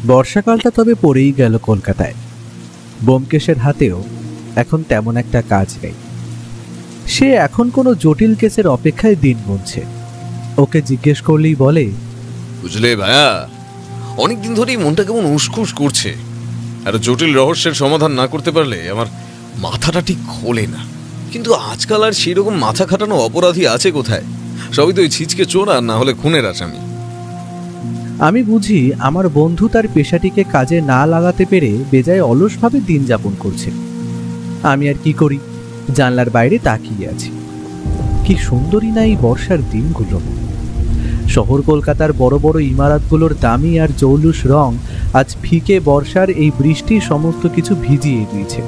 বর্ষাকালটা তবে পড়েই গেল কলকাতায়। ব্যোমকেশের হাতেও এখন তেমন একটা কাজ নেই। সে এখন কোনো জটিল কেসের অপেক্ষায় দিন গুনছে। ওকে জিজ্ঞেস করলেই বলে, বুঝলে ভাইয়া, অনেকদিন ধরেই মনটা কেমন উসখুস করছে। আর জটিল রহস্যের সমাধান না করতে পারলে আমার মাথাটা ঠিক খোলে না। কিন্তু আজকাল আর সেরকম মাথা খাটানো অপরাধী আছে কোথায়? সবই তো ওই ছিচকে চোর, আর না হলে খুনের আসামি। আমি বুঝি আমার বন্ধু তার পেশাটিকে কাজে না লাগাতে পেরে বেজায় অলসভাবে দিন যাপন করছে। আমি আর কি করি, জানলার বাইরে তাকিয়ে আছি। কি সুন্দরী না এই বর্ষার দিনগুলো। শহর কলকাতার বড় বড় ইমারতগুলোর দামি আর জৌলুস রং আজ ফিকে বর্ষার এই বৃষ্টি সমস্ত কিছু ভিজিয়ে দিয়েছে।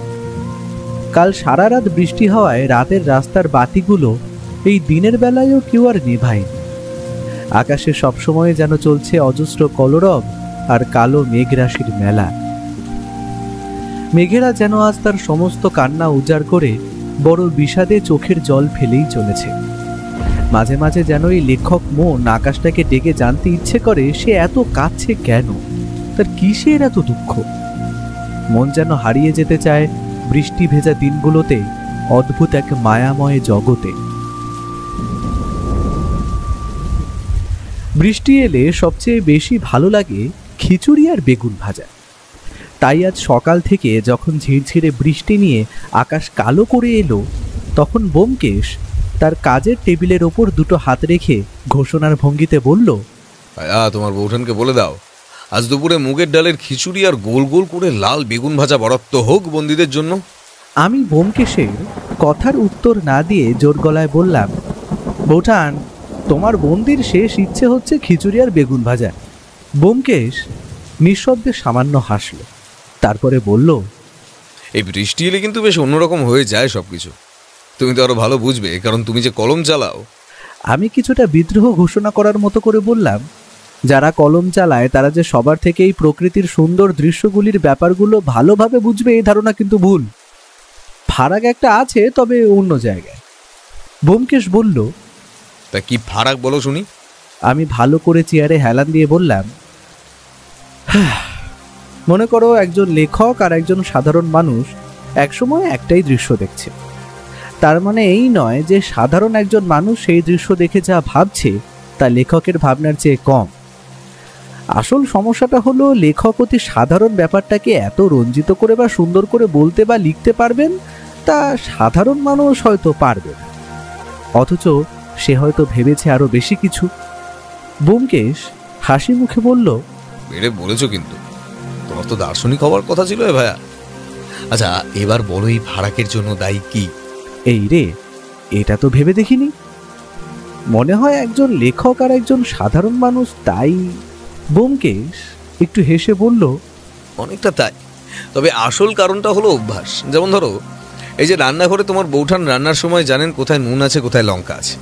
কাল সারা রাত বৃষ্টি হওয়ায় রাতের রাস্তার বাতিগুলো এই দিনের বেলায়ও কেউ আর নেভায়নি। আকাশে সবসময় যেন চলছে অজস্র কলরব আর কালো মেঘরাশির মেলা। মেঘেরা যেন আজ তার সমস্ত কান্না উজাড় করে বড় বিষাদে চোখের জল ফেলেই চলেছে। মাঝে মাঝে যেন এই লেখক মন আকাশটাকে ডেকে জানতে ইচ্ছে করে সে এত কাঁদছে কেন, তার কিসের এত দুঃখ। মন যেন হারিয়ে যেতে চায় বৃষ্টি ভেজা দিনগুলোতে অদ্ভুত এক মায়াময় জগতে। বৃষ্টি এলে সবচেয়ে বেশি ভালো লাগে খিচুড়ি আর বেগুন ভাজা। তাই আজ সকাল থেকে যখন ঝিরঝিরে বৃষ্টি নিয়ে আকাশ কালো করে এলো, তখন ব্যোমকেশ তার কাজের টেবিলের ওপর দুটো হাত রেখে ঘোষণার ভঙ্গিতে বলল, তোমার বৌঠানকে বলে দাও আজ দুপুরে মুগের ডালের খিচুড়ি আর গোল গোল করে লাল বেগুন ভাজা বরাদ্দ হোক বন্দীদের জন্য। আমি ব্যোমকেশের কথার উত্তর না দিয়ে জোর গলায় বললাম, বৌঠান, তোমার বন্দির শেষ ইচ্ছে হচ্ছে খিচুড়ি আর বেগুন ভাজা। ব্যোমকেশ নিঃশব্দে সামান্য হাসল, তারপরে বলল, এই বৃষ্টি এলে কিন্তু বেশ অন্যরকম হয়ে যায় সবকিছু। তুমি তো আরো ভালো বুঝবে, কারণ তুমি যে কলম চালাও। আমি কিছুটা বিদ্রোহ ঘোষণা করার মতো করে বললাম, যারা কলম চালায় তারা যে সবার থেকে এই প্রকৃতির সুন্দর দৃশ্যগুলির ব্যাপারগুলো ভালোভাবে বুঝবে এই ধারণা কিন্তু ভুল। ফারাক একটা আছে, তবে অন্য জায়গায়। ব্যোমকেশ বলল, তা কি ফারাক বলো শুনি। আমি ভালো করে চেয়ারে হেলান দিয়ে বললাম, মনে করো একজন লেখক আর একজন সাধারণ মানুষ একসময় একটাই দৃশ্য দেখছে। তার মানে এই নয় যে সাধারণ একজন মানুষ সেই দৃশ্য দেখে যা ভাবছে তা লেখকের ভাবনার চেয়ে কম। আসল সমস্যাটা হলো লেখক অতি সাধারণ ব্যাপারটাকে এত রঞ্জিত করে বা সুন্দর করে বলতে বা লিখতে পারবেন, তা সাধারণ মানুষ হয়তো পারবে না। অথচ সে হয়তো ভেবেছে আরো বেশি কিছু। ব্যোমকেশ হাসি মুখে বলল, বেড়ে বলেছো, কিন্তু তোমার তো দার্শনিক হওয়ার কথা ছিল ভাইয়া। আচ্ছা, এবার বলো এই ফারাকের জন্য দায়ী কি? এই রে, এটা তো ভেবে দেখিনি। মনে হয় একজন লেখক আর একজন সাধারণ মানুষ, তাই? ব্যোমকেশ একটু হেসে বলল, অনেকটা তাই, তবে আসল কারণটা হলো অভ্যাস। যেমন ধরো, এই যে রান্নাঘরে তোমার বৌঠান রান্নার সময় জানেন কোথায় নুন আছে কোথায় লঙ্কা আছে।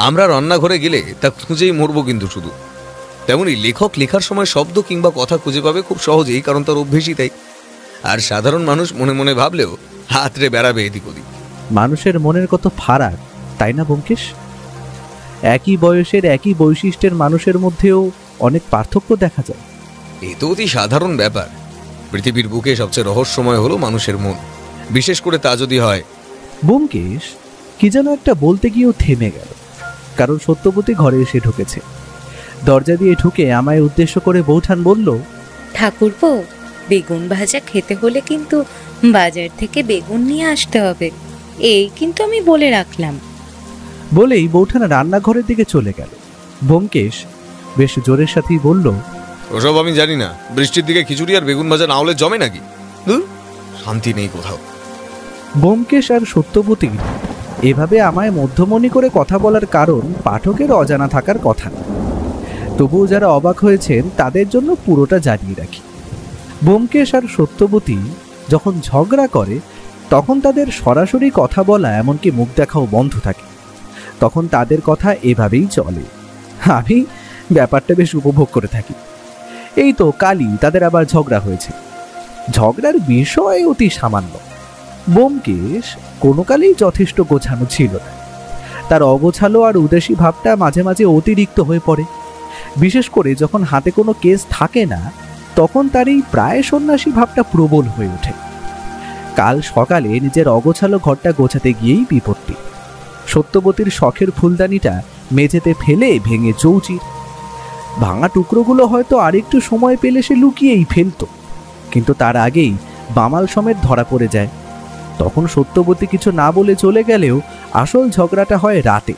আমরা রান্নাঘরে গেলে তা খুঁজেই মরবো কিন্তু শুধু। তেমনই লেখক লেখার সময় শব্দ কিংবা কথা খুঁজে পাবে খুব সহজেই, কারণ তার অভ্যেসই তাই। আর সাধারণ মানুষ মনে মনে ভাবলেও হাতরে বেড়াবে এদিক ওদিক। মানুষের মনের কত ফারাক, তাই না ব্যোমকেশ? একই বয়সের একই বৈশিষ্ট্যের মানুষের মধ্যেও অনেক পার্থক্য দেখা যায়। এ তো অতি সাধারণ ব্যাপার। পৃথিবীর বুকে সবচেয়ে রহস্যময় হলো মানুষের মন, বিশেষ করে তা যদি হয়। ব্যোমকেশ কি যেন একটা বলতে গিয়েও থেমে গেল, কারণ সত্যবতী ঘরে এসে ঢুকেছে। দরজা দিয়ে ঢুকে আমায় উদ্দেশ্য করে বৌঠান বলল, ঠাকুরপো, বেগুন ভাজা খেতে হলে কিন্তু বাজার থেকে বেগুন নিয়ে আসতে হবে, এই কিন্তু আমি বলে রাখলাম। বলেই বৌঠান রান্নাঘরের দিকে চলে গেল। ব্যোমকেশ বেশ জোরের সাথেই বলল, ওসব আমি জানি না। বৃষ্টির দিকে খিচুড়ি আর বেগুন ভাজা না হলে জমে নাকি? শান্তি নেই কোথাও। ব্যোমকেশ আর সত্যবতীর এভাবে আমায় মধ্যমণি করে কথা বলার কারণ পাঠকের অজানা থাকার কথা না। তবুও যারা অবাক হয়েছেন তাদের জন্য পুরোটা জানিয়ে রাখি। ব্যোমকেশ আর সত্যবতী যখন ঝগড়া করে তখন তাদের সরাসরি কথা বলা এমনকি মুখ দেখাও বন্ধ থাকে। তখন তাদের কথা এভাবেই চলে। আমি ব্যাপারটা বেশ উপভোগ করে থাকি। এই তো কালই তাদের আবার ঝগড়া হয়েছে। ঝগড়ার বিষয় অতি সামান্য। ব্যোমকেশ কোনো কালেই যথেষ্ট গোছানো ছিল না। তার অগোছালো আর উদাসী ভাবটা মাঝে মাঝে অতিরিক্ত হয়ে পড়ে। বিশেষ করে যখন হাতে কোনো কেস থাকে না, তখন তার এই প্রায় সন্ন্যাসী ভাবটা প্রবল হয়ে ওঠে। কাল সকালে নিজের অগোছালো ঘরটা গোছাতে গিয়েই বিপত্তি। সত্যবতীর শখের ফুলদানিটা মেঝেতে ফেলে ভেঙে চৌচির। ভাঙা টুকরোগুলো হয়তো আরেকটু সময় পেলে সে লুকিয়েই ফেলত, কিন্তু তার আগেই বামাল সমেত ধরা পড়ে যায়। তখন সত্যবতী কিছু না বলে চলে গেলেও আসল ঝগড়াটা হয় রাতে,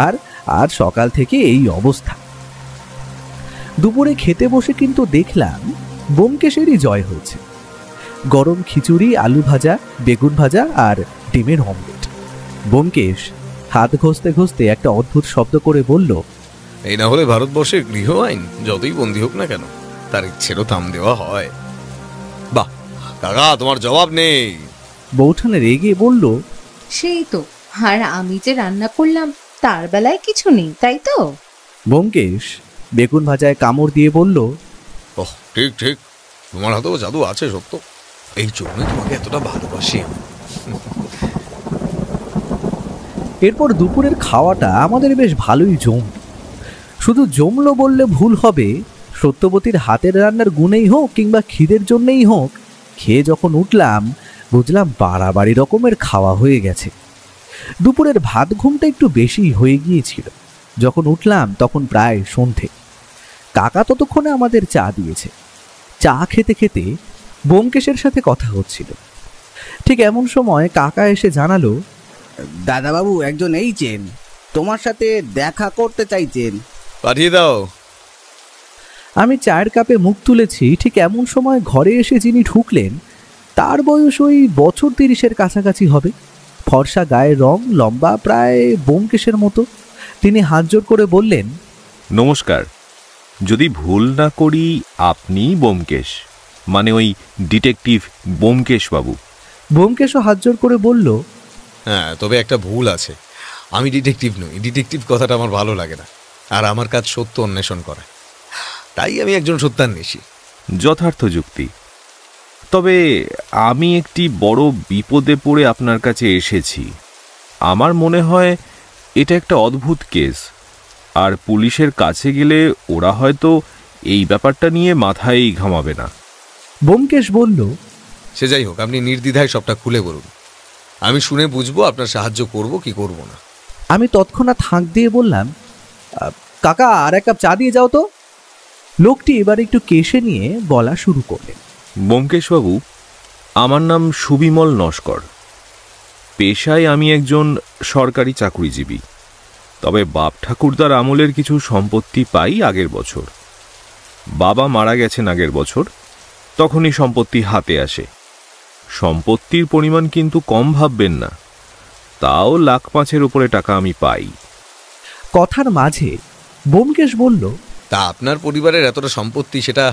আর আজ সকাল থেকে এই অবস্থা। দুপুরে খেতে বসে কিন্তু দেখলাম ব্যোমকেশেরই জয় হয়েছে। গরম খিচুড়ি, আলু ভাজা, বেগুন ভাজা আর ডিমের অমলেট। ব্যোমকেশ হাত ঘষতে ঘষতে একটা অদ্ভুত শব্দ করে বলল, এই না হলে ভারতবর্ষের গৃহ আইন যতই বন্দী হোক না কেন, তার ইচ্ছেরও থাম দেওয়া হয়। বাহ কাকা, তোমার জবাব নেই। বৌঠান রেগে বলল, সেই তো, আর আমি যে রান্না করলাম তার বেলায় কিছু নেই, তাই তো? ব্যোমকেশ বেগুন ভাজায় কামড় দিয়ে বলল, ওহ ঠিক ঠিক, তোমার হাতেও জাদু আছে সত্য, এই জন্যই তোমাকে এতটা ভালোবাসি আমি। এরপর দুপুরের খাওয়াটা আমাদের বেশ ভালোই জমল। শুধু জমলো বললে ভুল হবে, সত্যবতীর হাতের রান্নার গুণেই হোক কিংবা খিদের জন্যেই হোক, খেয়ে যখন উঠলাম বুঝলাম বাড়াবাড়ি রকমের খাওয়া হয়ে গেছে। দুপুরের ভাত ঘুমটা একটু বেশি হয়ে গিয়েছিল। যখন উঠলাম তখন প্রায় সন্ধে। কাকা ততক্ষণে আমাদের চা দিয়েছে। চা খেতে খেতে ব্যোমকেশের সাথে কথা হচ্ছিল। ঠিক এমন সময় কাকা এসে জানালো, দাদাবাবু একজন এইছেন, তোমার সাথে দেখা করতে চাইছেন। পাঠিয়ে দাও। আমি চায়ের কাপে মুখ তুলেছি, ঠিক এমন সময় ঘরে এসে যিনি ঢুকলেন তার বয়স ওই বছর 30-এর কাছাকাছি হবে। ফর্সা গায়ের রং, লম্বা, প্রায় ব্যোমকেশের মতো। তিনি হাত জোড় করে বললেন, নমস্কার। যদি ভুল না করি আপনি ব্যোমকেশ, মানে ওই ডিটেকটিভ ব্যোমকেশ বাবু? ব্যোমকেশও হাত জোড় করে বলল, হ্যাঁ, তবে একটা ভুল আছে, আমি ডিটেকটিভ নই। ডিটেকটিভ কথাটা আমার ভালো লাগে না, আর আমার কাজ সত্য অন্বেষণ করা, তাই আমি একজন সত্যান্বেষী। যথার্থ যুক্তি। তবে আমি একটি বড় বিপদে পড়ে আপনার কাছে এসেছি। আমার মনে হয় এটা একটা অদ্ভুত কেস, আর পুলিশের কাছে গেলে ওরা হয়তো এই ব্যাপারটা নিয়ে মাথায় ঘামাবে না। ব্যোমকেশ বলল, সে যাই হোক, আপনি নির্দ্বিধায় সবটা খুলে বলুন, আমি শুনে বুঝবো আপনার সাহায্য করব কি করব না। আমি তৎক্ষণাৎ হাঁক দিয়ে বললাম, কাকা আর এক কাপ চা দিয়ে যাও তো। লোকটি এবার একটু কেশে নিয়ে বলা শুরু করলেন, ব্যোমকেশবাবু, আমার নাম সুবিমল নস্কর। পেশায় আমি একজন সরকারি চাকুরিজীবী। তবে বাপ ঠাকুরদার আমলের কিছু সম্পত্তি পাই আগের বছর। বাবা মারা গেছেন আগের বছর, তখনই সম্পত্তি হাতে আসে। সম্পত্তির পরিমাণ কিন্তু কম ভাববেন না, তাও 1,05,000 উপরে টাকা আমি পাই। কথার মাঝে ব্যোমকেশ বলল, তা আপনার পরিবারের এতটা সম্পত্তি, সেটা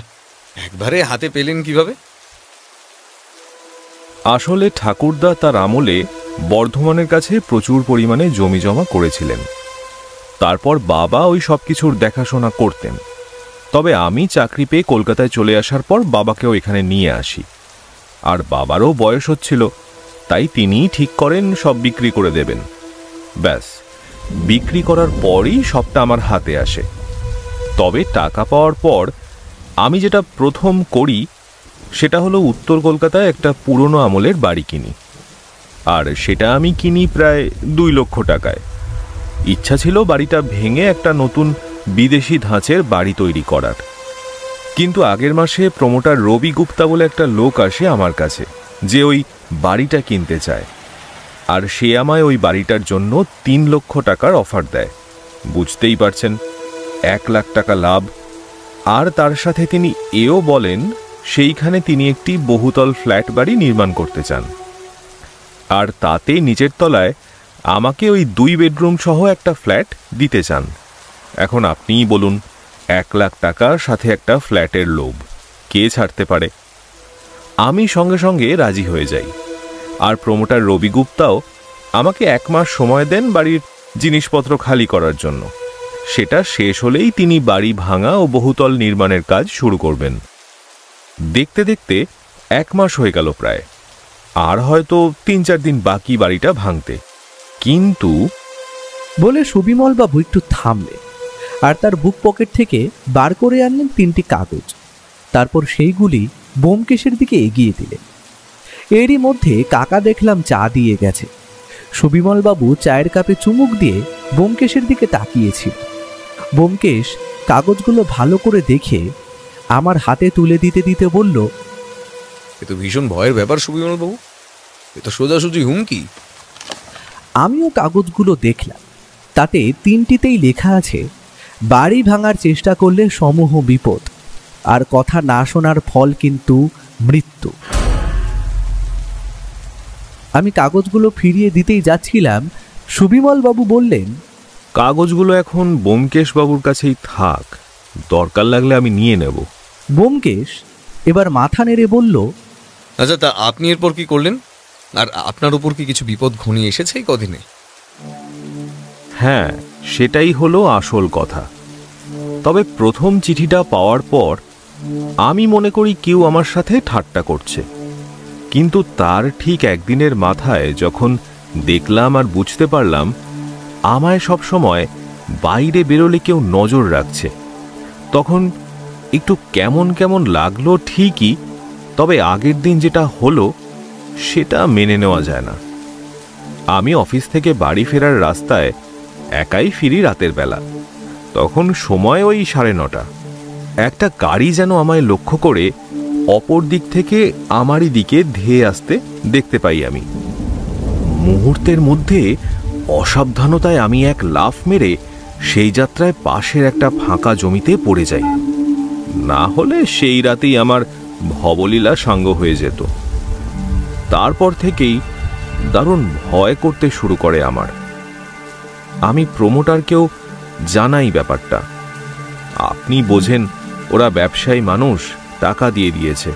একবারে হাতে পেলেন কিভাবে? আসলে ঠাকুরদা তার আমলে বর্ধমানের কাছে প্রচুর পরিমাণে জমি জমা করেছিলেন। তারপর বাবা ওই সব কিছুর দেখাশোনা করতেন। তবে আমি চাকরি পেয়ে কলকাতায় চলে আসার পর বাবাকেও এখানে নিয়ে আসি। আর বাবারও বয়স হচ্ছিল, তাই তিনিই ঠিক করেন সব বিক্রি করে দেবেন। ব্যাস, বিক্রি করার পরই সবটা আমার হাতে আসে। তবে টাকা পাওয়ার পর আমি যেটা প্রথম করি সেটা হলো উত্তর কলকাতায় একটা পুরনো আমলের বাড়ি কিনি। আর সেটা আমি কিনি প্রায় 2 লক্ষ টাকায়। ইচ্ছা ছিল বাড়িটা ভেঙে একটা নতুন বিদেশি ধাঁচের বাড়ি তৈরি করার। কিন্তু আগের মাসে প্রমোটার রবি গুপ্তা বলে একটা লোক আসে আমার কাছে, যে ওই বাড়িটা কিনতে চায়। আর সে আমায় ওই বাড়িটার জন্য 3 লক্ষ টাকার অফার দেয়। বুঝতেই পারছেন, 1 লাখ টাকা লাভ। আর তার সাথে তিনি এও বলেন সেইখানে তিনি একটি বহুতল ফ্ল্যাট বাড়ি নির্মাণ করতে চান। আর তাতে নিচের তলায় আমাকে ওই 2 বেডরুম সহ একটা ফ্ল্যাট দিতে চান। এখন আপনিই বলুন, 1 লাখ টাকার সাথে একটা ফ্ল্যাটের লোভ কে ছাড়তে পারে? আমি সঙ্গে সঙ্গে রাজি হয়ে যাই। আর প্রমোটার রবি গুপ্তাও আমাকে 1 মাস সময় দেন বাড়ির জিনিসপত্র খালি করার জন্য। সেটা শেষ হলেই তিনি বাড়ি ভাঙা ও বহুতল নির্মাণের কাজ শুরু করবেন। দেখতে দেখতে 1 মাস হয়ে গেল প্রায়, আর হয়তো 3-4 দিন বাকি বাড়িটা ভাঙতে। কিন্তু বলে সুবিমল বাবু একটু থামলেন, আর তার বুক পকেট থেকে বার করে আনলেন 3টি কাগজ। তারপর সেইগুলি ব্যোমকেশের দিকে এগিয়ে দিলে। এরই মধ্যে কাকা দেখলাম চা দিয়ে গেছে। সুবিমলবাবু চায়ের কাপে চুমুক দিয়ে ব্যোমকেশের দিকে তাকিয়েছিল। ব্যোমকেশ কাগজগুলো ভালো করে দেখে আমার হাতে তুলে দিতে দিতে বলল, এ তো ভীষণ ভয়ের ব্যাপার সুবিমল বাবু, এ তো সোজাসুজি হুমকি। আমিও কাগজগুলো দেখলাম। তাতে তিনটিতেই লেখা আছে, বাড়ি ভাঙার চেষ্টা করলে সমূহ বিপদ, আর কথা না শোনার ফল কিন্তু মৃত্যু। আমি কাগজগুলো ফিরিয়ে দিতেই যাচ্ছিলাম, সুবিমল বাবু বললেন, কাগজগুলো এখন ব্যোমকেশ বাবুর কাছেই থাক, দরকার লাগলে আমি নিয়ে নেব। ব্যোমকেশ এবার মাথা নেড়ে বলল, আচ্ছা, তা আপনি এরপর কি করলেন? আর আপনার উপর কি কিছু বিপদ ঘনিয়ে এসেছে এই কদিনে? হ্যাঁ, সেটাই হলো আসল কথা। তবে প্রথম চিঠিটা পাওয়ার পর আমি মনে করি কেউ আমার সাথে ঠাট্টা করছে, কিন্তু তার ঠিক একদিনের মাথায় যখন দেখলাম আর বুঝতে পারলাম আমায় সব সময় বাইরে বেরোলে কেউ নজর রাখছে, তখন একটু কেমন কেমন লাগলো ঠিকই, তবে আগের দিন যেটা হলো সেটা মেনে নেওয়া যায় না। আমি অফিস থেকে বাড়ি ফেরার রাস্তায় একাই ফিরি রাতের বেলা, তখন সময় ওই 9:30। একটা গাড়ি যেন আমায় লক্ষ্য করে অপর দিক থেকে আমারই দিকে ধেয়ে আসতে দেখতে পাই আমি। মুহূর্তের মধ্যে অসাবধানতায় আমি এক লাফ মেরে সেই যাত্রায় পাশের একটা ফাঁকা জমিতে পড়ে যাই, না হলে সেই রাতেই আমার ভবলীলা সাঙ্গ হয়ে যেত। তারপর থেকেই দারুণ ভয় করতে শুরু করে আমার। আমি প্রমোটারকেও জানাই ব্যাপারটা। আপনি বোঝেন, ওরা ব্যবসায়ী মানুষ, টাকা দিয়ে দিয়েছে,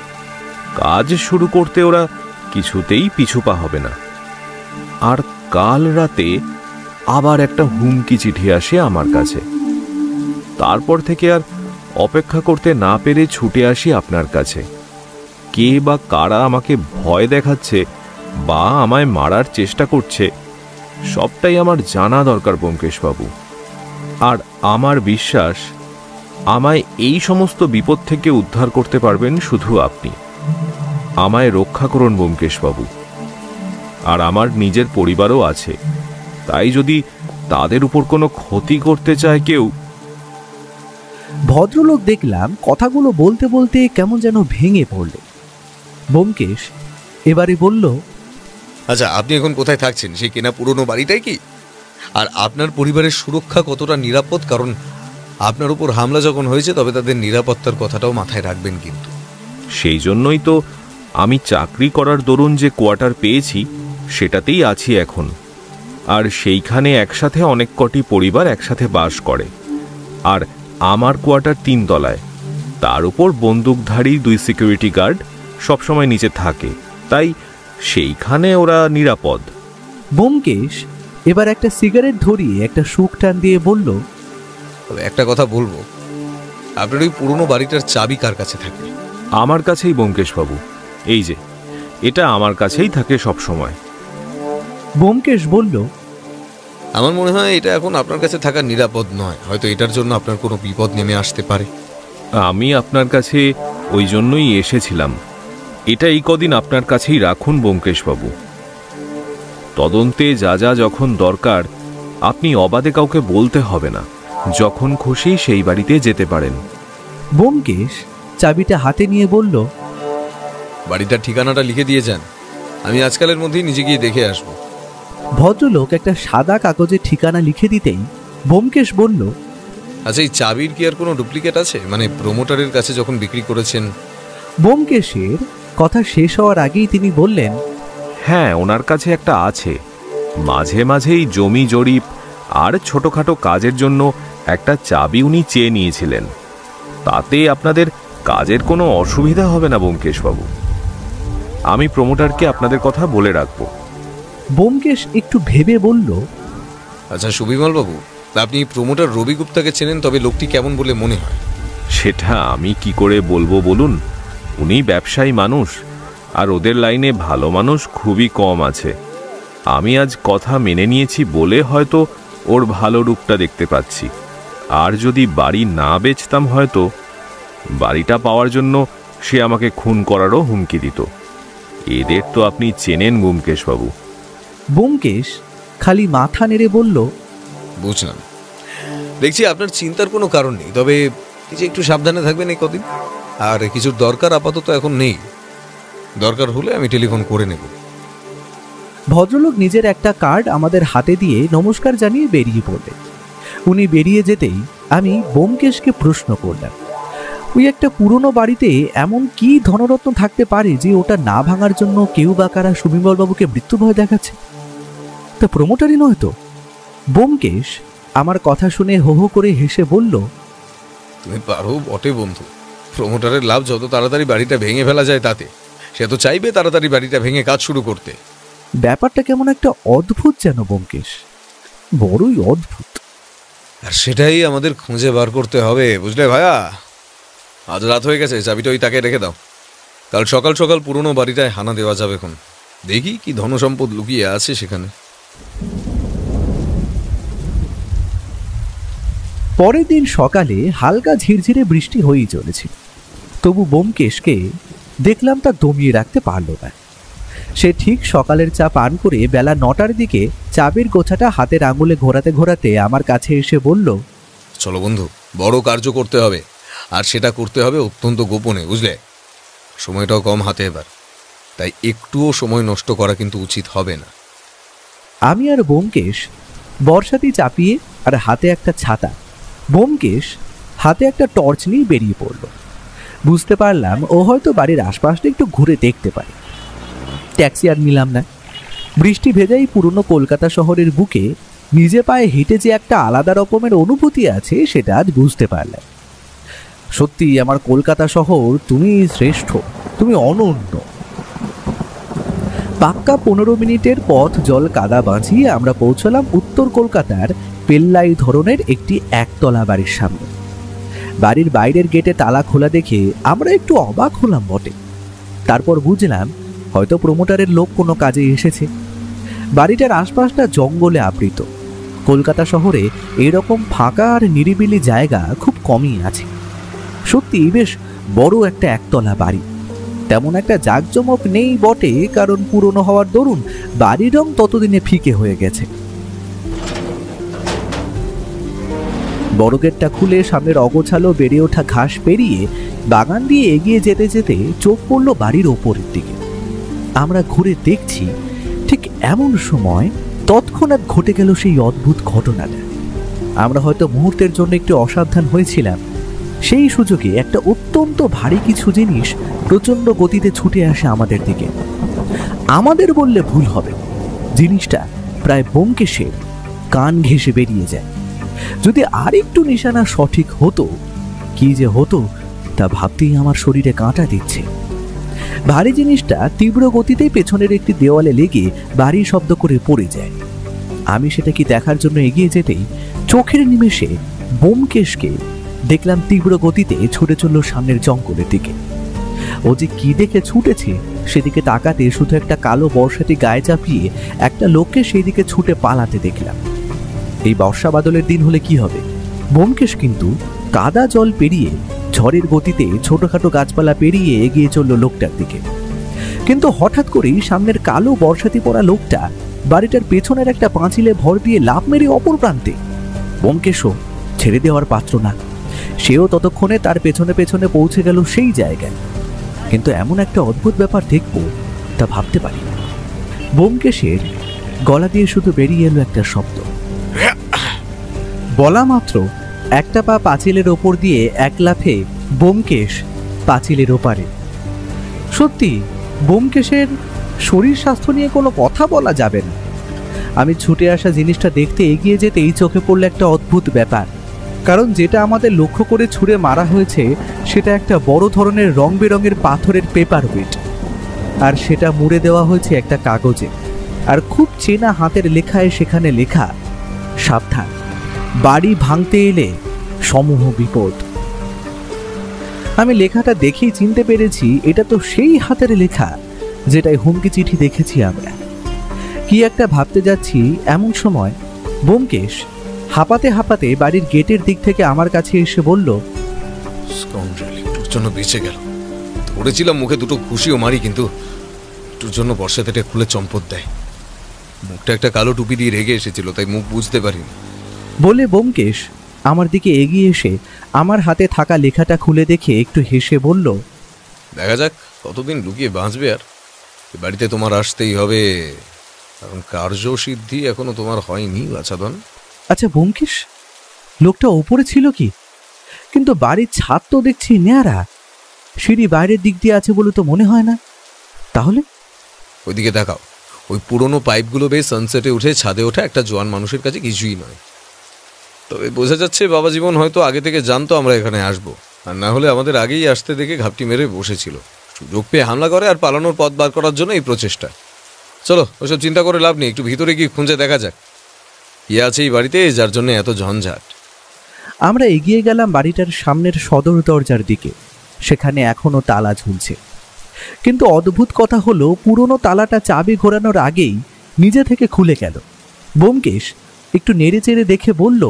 কাজ শুরু করতে ওরা কিছুতেই পিছুপা হবে না। আর কাল রাতে আবার একটা হুমকি চিঠি আসে আমার কাছে। তারপর থেকে আর অপেক্ষা করতে না পেরে ছুটে আসি আপনার কাছে। কে বা কারা আমাকে ভয় দেখাচ্ছে বা আমায় মারার চেষ্টা করছে, সবটাই আমার জানা দরকার ব্যোমকেশবাবু। আর আমার বিশ্বাস, আমায় এই সমস্ত বিপদ থেকে উদ্ধার করতে পারবেন শুধু আপনি। আমায় রক্ষা করুন ব্যোমকেশবাবু। আর আমার নিজের পরিবারও আছে, তাই যদি তাদের উপর কোনো ক্ষতি করতে চায় কেউ। ভদ্রলোক দেখলাম কথাগুলো বলতে বলতে কেমন যেন ভেঙে পড়লেন। ব্যোমকেশ এবারে বলল, আচ্ছা, আপনি এখন কোথায় থাকছেন? সেই কেনা পুরনো বাড়িটাই কি? আর আপনার পরিবারের সুরক্ষা কতটা নিরাপদ? কারণ আপনার উপর হামলা যখন হয়েছে, তবে তাদের নিরাপত্তার কথাটাও মাথায় রাখবেন কিন্তু। সেই জন্যই তো আমি চাকরি করার দরুন যে কোয়ার্টার পেয়েছি সেটাতেই আছি এখন। আর সেইখানে একসাথে অনেক কটি পরিবার একসাথে বাস করে। আর আমার কোয়ার্টার 3 তলায়, তার উপর বন্দুকধারী 2 সিকিউরিটি গার্ড সবসময় নিচে থাকে, তাই সেইখানে ওরা নিরাপদ। ব্যোমকেশ এবার একটা সিগারেট ধরিয়ে একটা সুখ টান দিয়ে বলল, তবে একটা কথা বলবো, আপনার ওই পুরনো বাড়িটার চাবি কার কাছে থাকে? আমার কাছেই ব্যোমকেশবাবু। এই যে, এটা আমার কাছেই থাকে সব সময়। ব্যোমকেশ বলল, আমার মনে হয় এটা এখন আপনার কাছে থাকা নিরাপদ নয়, হয়তো এটার জন্য আপনার কোনো বিপদ নেমে আসতে পারে। আমি আপনার কাছে ওই জন্যই এসেছিলাম। এটা এই কদিন আপনার কাছেই রাখুন ব্যোমকেশবাবু। তদন্তে যা যা যখন দরকার আপনি অবাধে কাউকে বলতে হবে না, যখন খুশি সেই বাড়িতে যেতে পারেন। ব্যোমকেশ চাবিটা হাতে নিয়ে বলল, বাড়িটার ঠিকানাটা লিখে দিয়ে যান, আমি আজকালের মধ্যেই নিজে গিয়ে দেখে আসবো। ভদ্রলোক একটা সাদা কাগজে ঠিকানা লিখে দিতেই ব্যোমকেশ বলল, আচ্ছা, এই চাবির কি আর কোনো ডুপ্লিকেট আছে? মানে প্রমোটারের কাছে যখন বিক্রি করেছেন? ব্যোমকেশের কথা শেষ হওয়ার আগেই তিনি বললেন, হ্যাঁ, ওনার কাছে একটা আছে। মাঝে মাঝেই জমি জরিপ আর ছোটখাটো কাজের জন্য একটা চাবি উনি চেয়ে নিয়েছিলেন। তাতে আপনাদের কাজের কোনো অসুবিধা হবে না ব্যোমকেশবাবু। আমি প্রমোটারকে আপনাদের কথা বলে রাখবো। ব্যোমকেশ একটু ভেবে বলল, আচ্ছা সুবিমল বাবু, আপনি প্রমোটার রবি গুপ্তাকে চেনেন? তবে লোকটি কেমন বলে মনে হয়? সেটা আমি কি করে বলবো বলুন? উনি ব্যবসায়ী মানুষ, আর ওদের লাইনে ভালো মানুষ খুবই কম আছে। আমি আজ কথা মেনে নিয়েছি বলে হয়তো ওর ভালো রূপটা দেখতে পাচ্ছি। আর যদি বাড়ি না বেচতাম হয়তো বাড়িটা পাওয়ার জন্য সে আমাকে খুন করারও হুমকি দিত। এদের তো আপনি চেনেন ব্যোমকেশবাবু। ব্যোমকেশ খালি মাথা নেড়ে বলল, বুঝলাম। দেখছি আপনার চিন্তার কোনো কারণ নেই, তবে এই যে একটু সাবধানে থাকবেন এই কদিন। আর কিছুর দরকার আপাতত এখন নেই, দরকার হলে আমি টেলিফোন করে নেব। ভদ্রলোক নিজের একটা কার্ড আমাদের হাতে দিয়ে নমস্কার জানিয়ে বেরিয়ে পড়লেন। উনি বেরিয়ে যেতেই আমি ব্যোমকেশকে প্রশ্ন করলাম, ওই একটা পুরনো বাড়িতে এমন কি ধনরত্ন থাকতে পারে যে ওটা না ভাঙার জন্য কেউ বা কারা সুবিমলবাবুকে মৃত্যু ভয় দেখাচ্ছে? তা প্রমোটারই নয় তো? ব্যোমকেশ আমার কথা শুনে হো হো করে হেসে বলল, তুমি পারো বটে বন্ধু। প্রমোটারের লাভ যত তাড়াতাড়ি বাড়িটা ভেঙে ফেলা যায় তাতে। সে তো চাইবে তাড়াতাড়ি বাড়িটা ভেঙে কাজ শুরু করতে। ব্যাপারটা কেমন একটা অদ্ভুত যেন ব্যোমকেশ, বড়ই অদ্ভুত। আর সেটাই আমাদের খুঁজে বার করতে হবে, বুঝলে ভাইয়া? আজ রাত হয়ে গেছে, চাবিটা ওই তাকে রেখে দাও। কাল সকাল সকাল পুরনো বাড়িটায় হানা দেওয়া যাবে। এখন দেখি কি ধনসম্পদ লুকিয়ে আছে সেখানে। পরের দিন সকালে হালকা ঝিরঝিরে বৃষ্টি হয়েই চলেছিল, তবু ব্যোমকেশকে দেখলাম তা দমিয়ে রাখতে পারল না। সে ঠিক সকালের চা পান করে বেলা 9টার দিকে চাবির গোছাটা হাতের আঙুলে ঘোরাতে ঘোরাতে আমার কাছে এসে বলল, চলো বন্ধু, বড় কার্য করতে হবে, আর সেটা করতে হবে অত্যন্ত গোপনে, বুঝলে? সময়টাও কম হাতে এবার, তাই একটুও সময় নষ্ট করা কিন্তু উচিত হবে না। আমি আর ব্যোমকেশ বর্ষাতি চাপিয়ে আর হাতে একটা ছাতা, ব্যোমকেশ হাতে একটা টর্চ নিয়ে বেরিয়ে পড়ল। বুঝতে পারলাম ও হয়তো বাড়ির আশপাশটা একটু ঘুরে দেখতে পারে। ট্যাক্সি আর নিলাম না। বৃষ্টি ভেজাই পুরনো কলকাতা শহরের বুকে নিজে পায়ে হেঁটে যে একটা আলাদা রকমের অনুভূতি আছে সেটা আজ বুঝতে পারলাম। সত্যি আমার কলকাতা শহর, তুমি শ্রেষ্ঠ, তুমি অনন্য। পাক্কা 15 মিনিটের পথ জল কাদা বাঁচিয়ে আমরা পৌঁছলাম উত্তর কলকাতার পেল্লাই ধরনের একটি একতলা বাড়ির সামনে। বাড়ির বাইরের গেটে তালা খোলা দেখে আমরা একটু অবাক হলাম বটে। তারপর বুঝলাম হয়তো প্রমোটারের লোক কোনো কাজে এসেছে। বাড়িটার আশপাশটা জঙ্গলে আবৃত। কলকাতা শহরে এরকম ফাঁকা আর নিরিবিলি জায়গা খুব কমই আছে। সত্যি বেশ বড় একটা একতলা বাড়ি। তেমন একটা জাঁকজমক নেই বটে, কারণ পুরনো হওয়ার দরুন বাড়ির রং ততদিনে ফিকে হয়ে গেছে। বড় গেটটা খুলে সামনের অগোছালো বেড়ে ওঠা ঘাস পেরিয়ে বাগান দিয়ে এগিয়ে যেতে যেতে চোখ পড়ল বাড়ির ওপরের দিকে। আমরা ঘুরে দেখছি, ঠিক এমন সময় তৎক্ষণাৎ ঘটে গেল সেই অদ্ভুত ঘটনাটা। আমরা হয়তো মুহূর্তের জন্য একটু অসাবধান হয়েছিলাম। সেই সুযোগে একটা অত্যন্ত ভারী কিছু জিনিস প্রচণ্ড গতিতে ছুটে আসে আমাদের দিকে। আমাদের বললে ভুল হবে, জিনিসটা প্রায় ব্যোমকেশের কান ঘেঁষে বেরিয়ে যায়। যদি আর একটু নিশানা সঠিক হতো, কি যে হতো তা ভাবতেই আমার শরীরে কাঁটা দিচ্ছে। ভারী জিনিসটা তীব্র গতিতে পেছনের একটি দেওয়ালে লেগে ভারী শব্দ করে পড়ে যায়। আমি সেটা কি দেখার জন্য এগিয়ে যেতেই চোখের নিমেষে ব্যোমকেশকে দেখলাম তীব্র গতিতে ছুটে চলল সামনের জঙ্গলের দিকে। ও যে কি দেখে ছুটেছে সেদিকে তাকাতে শুধু একটা কালো বর্ষাটি গায়ে চাপিয়ে একটা লোককে সেই দিকে ছুটে পালাতে দেখলাম। এই বর্ষা বাদলের দিন হলে কি হবে, ব্যোমকেশ কিন্তু কাদা জল পেরিয়ে ঝড়ের গতিতে ছোটখাটো গাছপালা পেরিয়ে এগিয়ে চলল লোকটার দিকে। কিন্তু হঠাৎ করেই সামনের কালো বর্ষাতি পড়া লোকটা বাড়িটার পেছনের একটা পাঁচিলে ভর দিয়ে লাফ মেরে অপর প্রান্তে। ব্যোমকেশও ছেড়ে দেওয়ার পাত্র না, সেও ততক্ষণে তার পেছনে পেছনে পৌঁছে গেল সেই জায়গায়। কিন্তু এমন একটা অদ্ভুত ব্যাপার দেখব তা ভাবতে পারি না। ব্যোমকেশের গলা দিয়ে শুধু বেরিয়ে এলো একটা শব্দ। বলা মাত্র একটা পা পাঁচিলের ওপর দিয়ে এক লাফে ব্যোমকেশ পাঁচিলের ওপারে। সত্যি ব্যোমকেশের শরীর স্বাস্থ্য নিয়ে কোনো কথা বলা যাবে না। আমি ছুটে আসা জিনিসটা দেখতে এগিয়ে যেতেই চোখে পড়ল একটা অদ্ভুত ব্যাপার। কারণ যেটা আমাদের লক্ষ্য করে ছুঁড়ে মারা হয়েছে সেটা একটা বড় ধরনের রং বেরঙের পাথরের পেপার ওয়েট, আর সেটা মুড়ে দেওয়া হয়েছে একটা কাগজে। আর খুব চেনা হাতের লেখায় সেখানে লেখা, সাবধান, বাড়ি ভাঙতে এলে সমূহ বিপদ। আমি লেখাটা দেখেই চিনতে পেরেছি এটা তো সেই হাতের লেখা যেটাই হুমকি চিঠি দেখেছি আমরা। কি একটা ভাবতে যাচ্ছি এমন সময় ব্যোমকেশ হাঁপাতে হাঁপাতে বাড়ির গেটের দিক থেকে আমার কাছে এসে বলল, Scoundrel. জন্য বেঁচে গেল। ধরেছিলাম মুখে দুটো খুশিও মারি, কিন্তু একটুর জন্য বর্ষাতে খুলে চম্পট দেয়। মুখটা একটা কালো টুপি দিয়ে রেগে এসেছিল, তাই মুখ বুঝতে পারিনি। বলে ব্যোমকেশ আমার দিকে এগিয়ে এসে আমার হাতে থাকা লেখাটা খুলে দেখে একটু হেসে বলল, দেখা যাক কতদিন লুকিয়ে বাঁচবে। আর এ বাড়িতে তোমার আসতেই হবে, কারণ কার্যসিদ্ধি এখনো তোমার হয়নি বাছাধন। আচ্ছা ব্যোমকেশ, লোকটা ওপরে ছিল কি? কিন্তু বাড়ির ছাদ তো দেখছি নেয়ারা, সিঁড়ি বাইরের দিক দিয়ে আছে বলে তো মনে হয় না। তাহলে ওইদিকে দেখাও, ওই পুরনো পাইপগুলো বেশ সানসেটে উঠে ছাদে ওঠা একটা জোয়ান মানুষের কাছে কিছুই নয়। তবে বোঝা যাচ্ছে বাবা জীবন হয়তো আগে থেকে জানতো আমরা এখানে আসবো, আর না হলে আমাদের আগেই আসতে দেখে ঘাপটি মেরে বসেছিল। সুযোগ পেয়ে হামলা করে আর পালানোর পথ বার করার জন্য এই প্রচেষ্টা। চলো ওসব চিন্তা করে লাভ নেই, একটু ভিতরে গিয়ে খুঁজে দেখা যাক কি আছে এই বাড়িতে যার জন্য এত ঝঞ্ঝাট। আমরা এগিয়ে গেলাম বাড়িটার সামনের সদর দরজার দিকে। সেখানে এখনো তালা ঝুলছে, কিন্তু অদ্ভুত কথা হলো পুরনো তালাটা চাবি ঘোরানোর আগেই নিজে থেকে খুলে গেল। ব্যোমকেশ একটু নেড়ে চেড়ে দেখে বলল,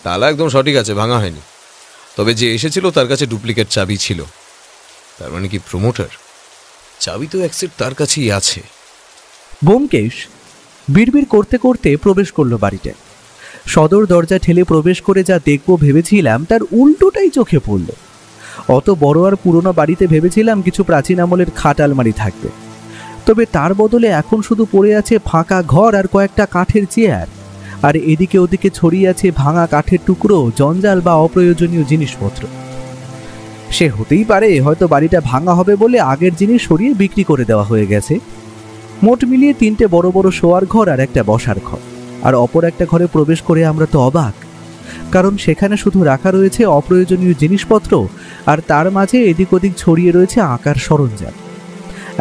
তালা একদম সঠিক আছে, ভাঙা হয়নি। তবে যে এসেছিল তার কাছে ডুপ্লিকেট চাবি ছিল। তার মানে কি প্রমোটার? চাবি তো এক সেট তার কাছেই আছে। ব্যোমকেশ বিড়বিড় করতে করতে প্রবেশ করলো বাড়িটায়। সদর দরজা ঠেলে প্রবেশ করে যা দেখব ভেবেছিলাম তার উল্টোটাই চোখে পড়ল। অত বড় আর পুরনো বাড়িতে ভেবেছিলাম কিছু প্রাচীন আমলের খাট আলমারি থাকবে, তবে তার বদলে এখন শুধু পড়ে আছে ফাঁকা ঘর আর কয়েকটা কাঠের চেয়ার, আর এদিকে ওদিকে ছড়িয়ে আছে ভাঙা কাঠের টুকরো, জঞ্জাল বা অপ্রয়োজনীয় জিনিসপত্র। সে হতেই পারে হয়তো বাড়িটা ভাঙা হবে বলে আগের জিনিস সরিয়ে বিক্রি করে দেওয়া হয়ে গেছে। মোট মিলিয়ে 3টে বড় বড় শোয়ার ঘর আর একটা বসার ঘর, আর অপর একটা ঘরে প্রবেশ করে আমরা তো অবাক, কারণ সেখানে শুধু রাখা রয়েছে অপ্রয়োজনীয় জিনিসপত্র, আর তার মাঝে এদিক ওদিক ছড়িয়ে রয়েছে আঁকার সরঞ্জাম।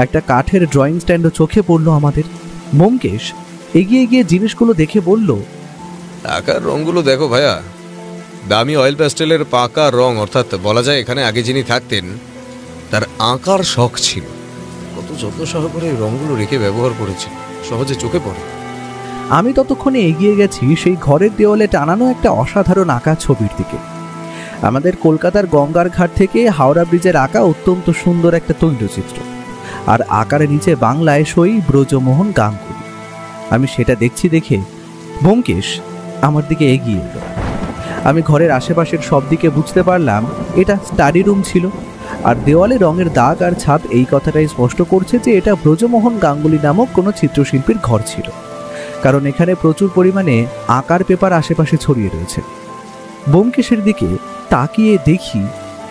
একটা কাঠের ড্রয়িং স্ট্যান্ডও চোখে পড়ল আমাদের। ব্যোমকেশ এগিয়ে গিয়ে জিনিসগুলো দেখে বলল, আকার রঙগুলো দেখো ভাইয়া, দামি অয়েল প্যাস্টেলের পাকা রং, অর্থাৎ বলা যায় এখানে আগে যিনি থাকতেন তার আঁকার শখ ছিল। কত যত্ন সহকারে এই রঙগুলো রেখে ব্যবহার করেছে, সহজে চোখে পড়ে। আমি ততক্ষণে এগিয়ে গেছি সেই ঘরের দেওয়ালে টানানো একটা অসাধারণ আঁকা ছবির দিকে। আমাদের কলকাতার গঙ্গার ঘাট থেকে হাওড়া ব্রিজের আঁকা অত্যন্ত সুন্দর একটা তৈলচিত্র, আর আঁকার নিচে বাংলায় সই ব্রজমোহন গাঙ্গুলি। আমি সেটা দেখছি দেখে ব্যোমকেশ আমার দিকে এগিয়ে এলো। আমি ঘরের আশেপাশের সব দিকে বুঝতে পারলাম এটা স্টাডি রুম ছিল, আর দেওয়ালে রঙের দাগ আর ছাপ এই কথাটাই স্পষ্ট করছে যে এটা ব্রজমোহন গাঙ্গুলি নামক কোনো চিত্রশিল্পীর ঘর ছিল, কারণ এখানে প্রচুর পরিমাণে আঁকার পেপার আশেপাশে ছড়িয়ে রয়েছে। ব্যোমকেশের দিকে তাকিয়ে দেখি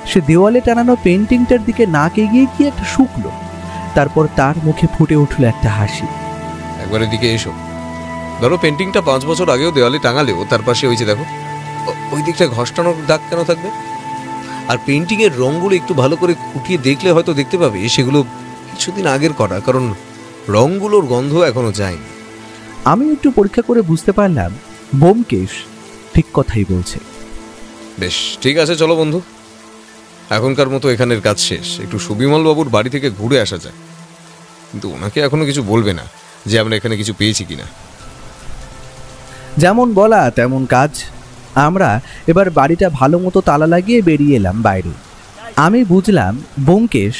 সে দেওয়ালে টানানো পেন্টিংটার দিকে নাক এগিয়ে গিয়ে একটা শুকলো, তারপর তার মুখে ফুটে উঠল একটা হাসি। একবার এদিকে এসো। ধরো পেন্টিংটা 5 বছর আগেও দেওয়ালে টাঙালেও তার পাশে ওই যে দেখো ওই দিকটা ঘষটানোর দাগ কেন থাকবে? আর পেন্টিংয়ের রঙগুলো একটু ভালো করে খুঁটিয়ে দেখলে হয়তো দেখতে পাবে সেগুলো কিছুদিন আগের করা, কারণ রঙগুলোর গন্ধ এখনো যায়নি। আমি একটু পরীক্ষা করে বুঝতে পারলাম ব্যোমকেশ ঠিক কথাই বলছে। বেশ, ঠিক আছে, চলো বন্ধু, এখনকার মতো এখানের কাজ শেষ। একটু সুবিমল বাবুর বাড়ি থেকে ঘুরে আসা যায়, কিন্তু ওনাকে এখনো কিছু বলবে না যে আমরা এখানে কিছু পেয়েছি কিনা। যেমন বলা তেমন কাজ। আমরা এবার বাড়িটা ভালো মতো তালা লাগিয়ে বেরিয়ে এলাম বাইরে। আমি বুঝলাম ব্যোমকেশ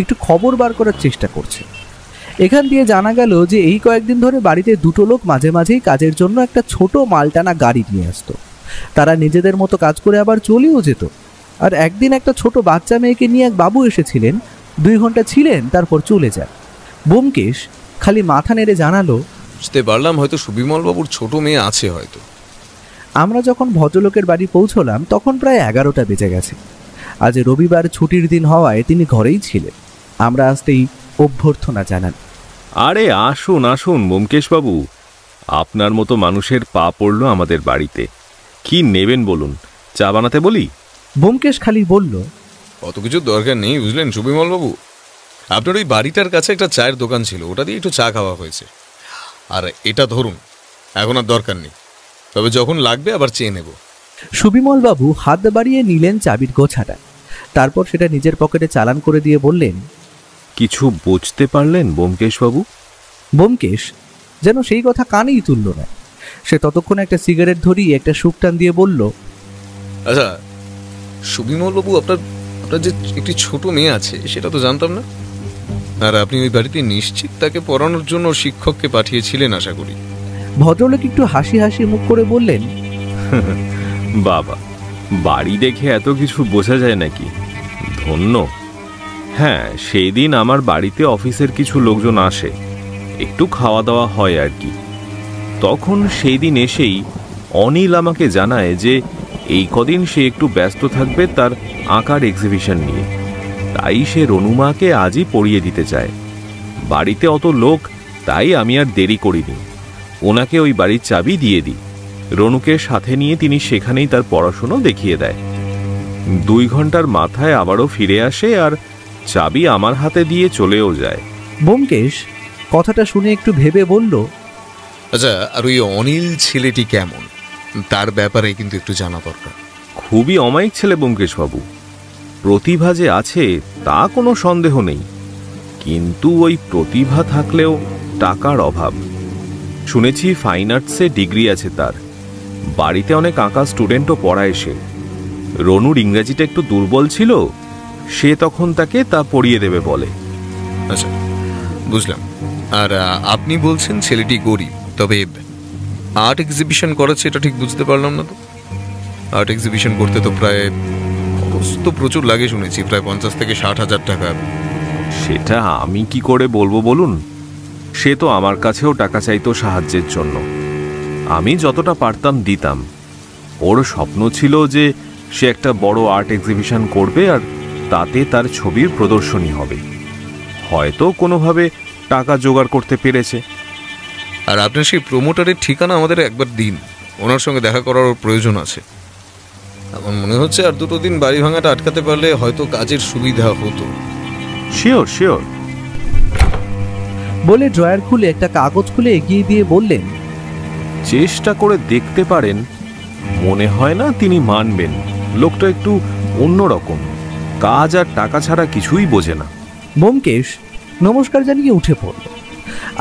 একটু খবর বার করার চেষ্টা করছে। এখান দিয়ে জানা গেল যে এই কয়েকদিন ধরে বাড়িতে 2টো লোক মাঝে মাঝেই কাজের জন্য একটা ছোট মালটানা গাড়ি নিয়ে আসতো। তারা নিজেদের মতো কাজ করে আবার চলেও যেত। আর একদিন একটা ছোট বাচ্চা মেয়েকে নিয়ে এক বাবু এসেছিলেন, 2 ঘন্টা ছিলেন, তারপর চলে যান। ব্যোমকেশ খালি মাথা নেড়ে জানালো, বুঝতে পারলাম হয়তো সুবিমল বাবুর ছোট মেয়ে আছে হয়তো। আমরা যখন ভদ্রলোকের বাড়ি পৌঁছলাম তখন প্রায় 11টা বেজে গেছে। আজ রবিবার ছুটির দিন হওয়ায় তিনি ঘরেই ছিলেন। আমরা আসতেই অভ্যর্থনা জানান। আরে আসুন আসুন ব্যোমকেশ বাবু, আপনার মতো মানুষের পা পড়লো আমাদের বাড়িতে। কি নেবেন বলুন, চা বানাতে বলি? ব্যোমকেশ খালি বলল, অত কিছু দরকার নেই বুঝলেন সুবিমল বাবু, আপনার ওই বাড়িটার কাছে একটা চায়ের দোকান ছিল, ওটা দিয়ে একটু চা খাওয়া হয়েছে। আর এটা ধরুন, এখন আর দরকার নেই, তবে যখন লাগবে আবার চেয়ে নেব। সুবিমল বাবু হাত বাড়িয়ে নিলেন চাবির গোছাটা, তারপর সেটা নিজের পকেটে চালান করে দিয়ে বললেন, কিছু বুঝতে পারলেন ব্যোমকেশ বাবু? ব্যোমকেশ যেন সেই কথা কানেই তুলল না। সে ততক্ষণে একটা সিগারেট ধরিয়ে একটা শুকটান দিয়ে বলল, আচ্ছা সুবিমল বাবু, আপনার আপনার যে একটি ছোট মেয়ে আছে সেটা তো জানতাম না। আর আপনি ওই বাড়িতে নিশ্চিত তাকে পড়ানোর জন্য শিক্ষককে পাঠিয়েছিলেন আশা করি। ভদ্রলোক একটু হাসি হাসি মুখ করে বললেন, বাবা, বাড়ি দেখে এত কিছু বোঝা যায় নাকি? ধন্য। হ্যাঁ, সেই দিন আমার বাড়িতে অফিসের কিছু লোকজন আসে, একটু খাওয়া দাওয়া হয় আর কি। তখন সেই দিন এসেই অনিল আমাকে জানায় যে এই কদিন সে একটু ব্যস্ত থাকবে তার আঁকার এক্সিবিশন নিয়ে, তাই সে রনুমাকে আজই পড়িয়ে দিতে চায়। বাড়িতে অত লোক, তাই আমি আর দেরি করিনি, ওনাকে ওই বাড়ির চাবি দিয়ে দিই। রনুকে সাথে নিয়ে তিনি সেখানেই তার পড়াশুনো দেখিয়ে দেয়। 2 ঘন্টার মাথায় আবারও ফিরে আসে আর চাবি আমার হাতে দিয়ে চলেও যায়। ব্যোমকেশ কথাটা শুনে একটু ভেবে বলল, আচ্ছা, আর ওই অনিল ছেলেটি কেমন, তার ব্যাপারে কিন্তু একটু জানা দরকার। খুবই অমায়িক ছেলে ব্যোমকেশবাবু। প্রতিভা যে আছে তা কোনো সন্দেহ নেই, কিন্তু ওই প্রতিভা থাকলেও টাকার অভাব। শুনেছি ফাইন আর্টসে ডিগ্রি আছে তার, বাড়িতে অনেক আঁকা স্টুডেন্টও পড়ায় সে। রনুর ইংরেজিটা একটু দুর্বল ছিল, সে তখন তাকে তা পড়িয়ে দেবে বলে। আচ্ছা, বুঝলাম। আর আপনি বলছেন ছেলেটি গরিব, তবে আর্ট এক্সিবিশন করাচ্ছে এটা ঠিক বুঝতে পারলাম না তো। আর্ট এক্সিবিশন করতে তো প্রায় খরচ তো প্রচুর লাগে শুনেছি, প্রায় 50 থেকে 60 হাজার টাকা। সেটা আমি কি করে বলবো বলুন? সে তো আমার কাছেও টাকা চাইতো সাহায্যের জন্য, আমি যতটা পারতাম দিতাম। ওর স্বপ্ন ছিল যে সে একটা বড় আর্ট এক্সিবিশন করবে আর তাতে তার ছবির প্রদর্শনী হবে। হয়তো কোনোভাবে টাকা জোগাড় করতে পেরেছে। আর আপনার সেই প্রমোটারের ঠিকানা আমাদের একবার দিন, ওনার সঙ্গে দেখা করার প্রয়োজন আছে। আমার মনে হচ্ছে আর 2 দিন বাড়ি ভাঙাটা আটকাতে পারলে হয়তো কাজের সুবিধা হতো। Sure sure. বলে ড্রয়ার খুলে একটা কাগজ খুলে এগিয়ে দিয়ে বললেন, চেষ্টা করে দেখতে পারেন। মনে হয় না তিনি মানবেন, লোকটা একটু অন্যরকম, কাজ আর টাকা ছাড়া কিছুই বোঝে না। ব্যোমকেশ নমস্কার জানিয়ে উঠে পড়ল।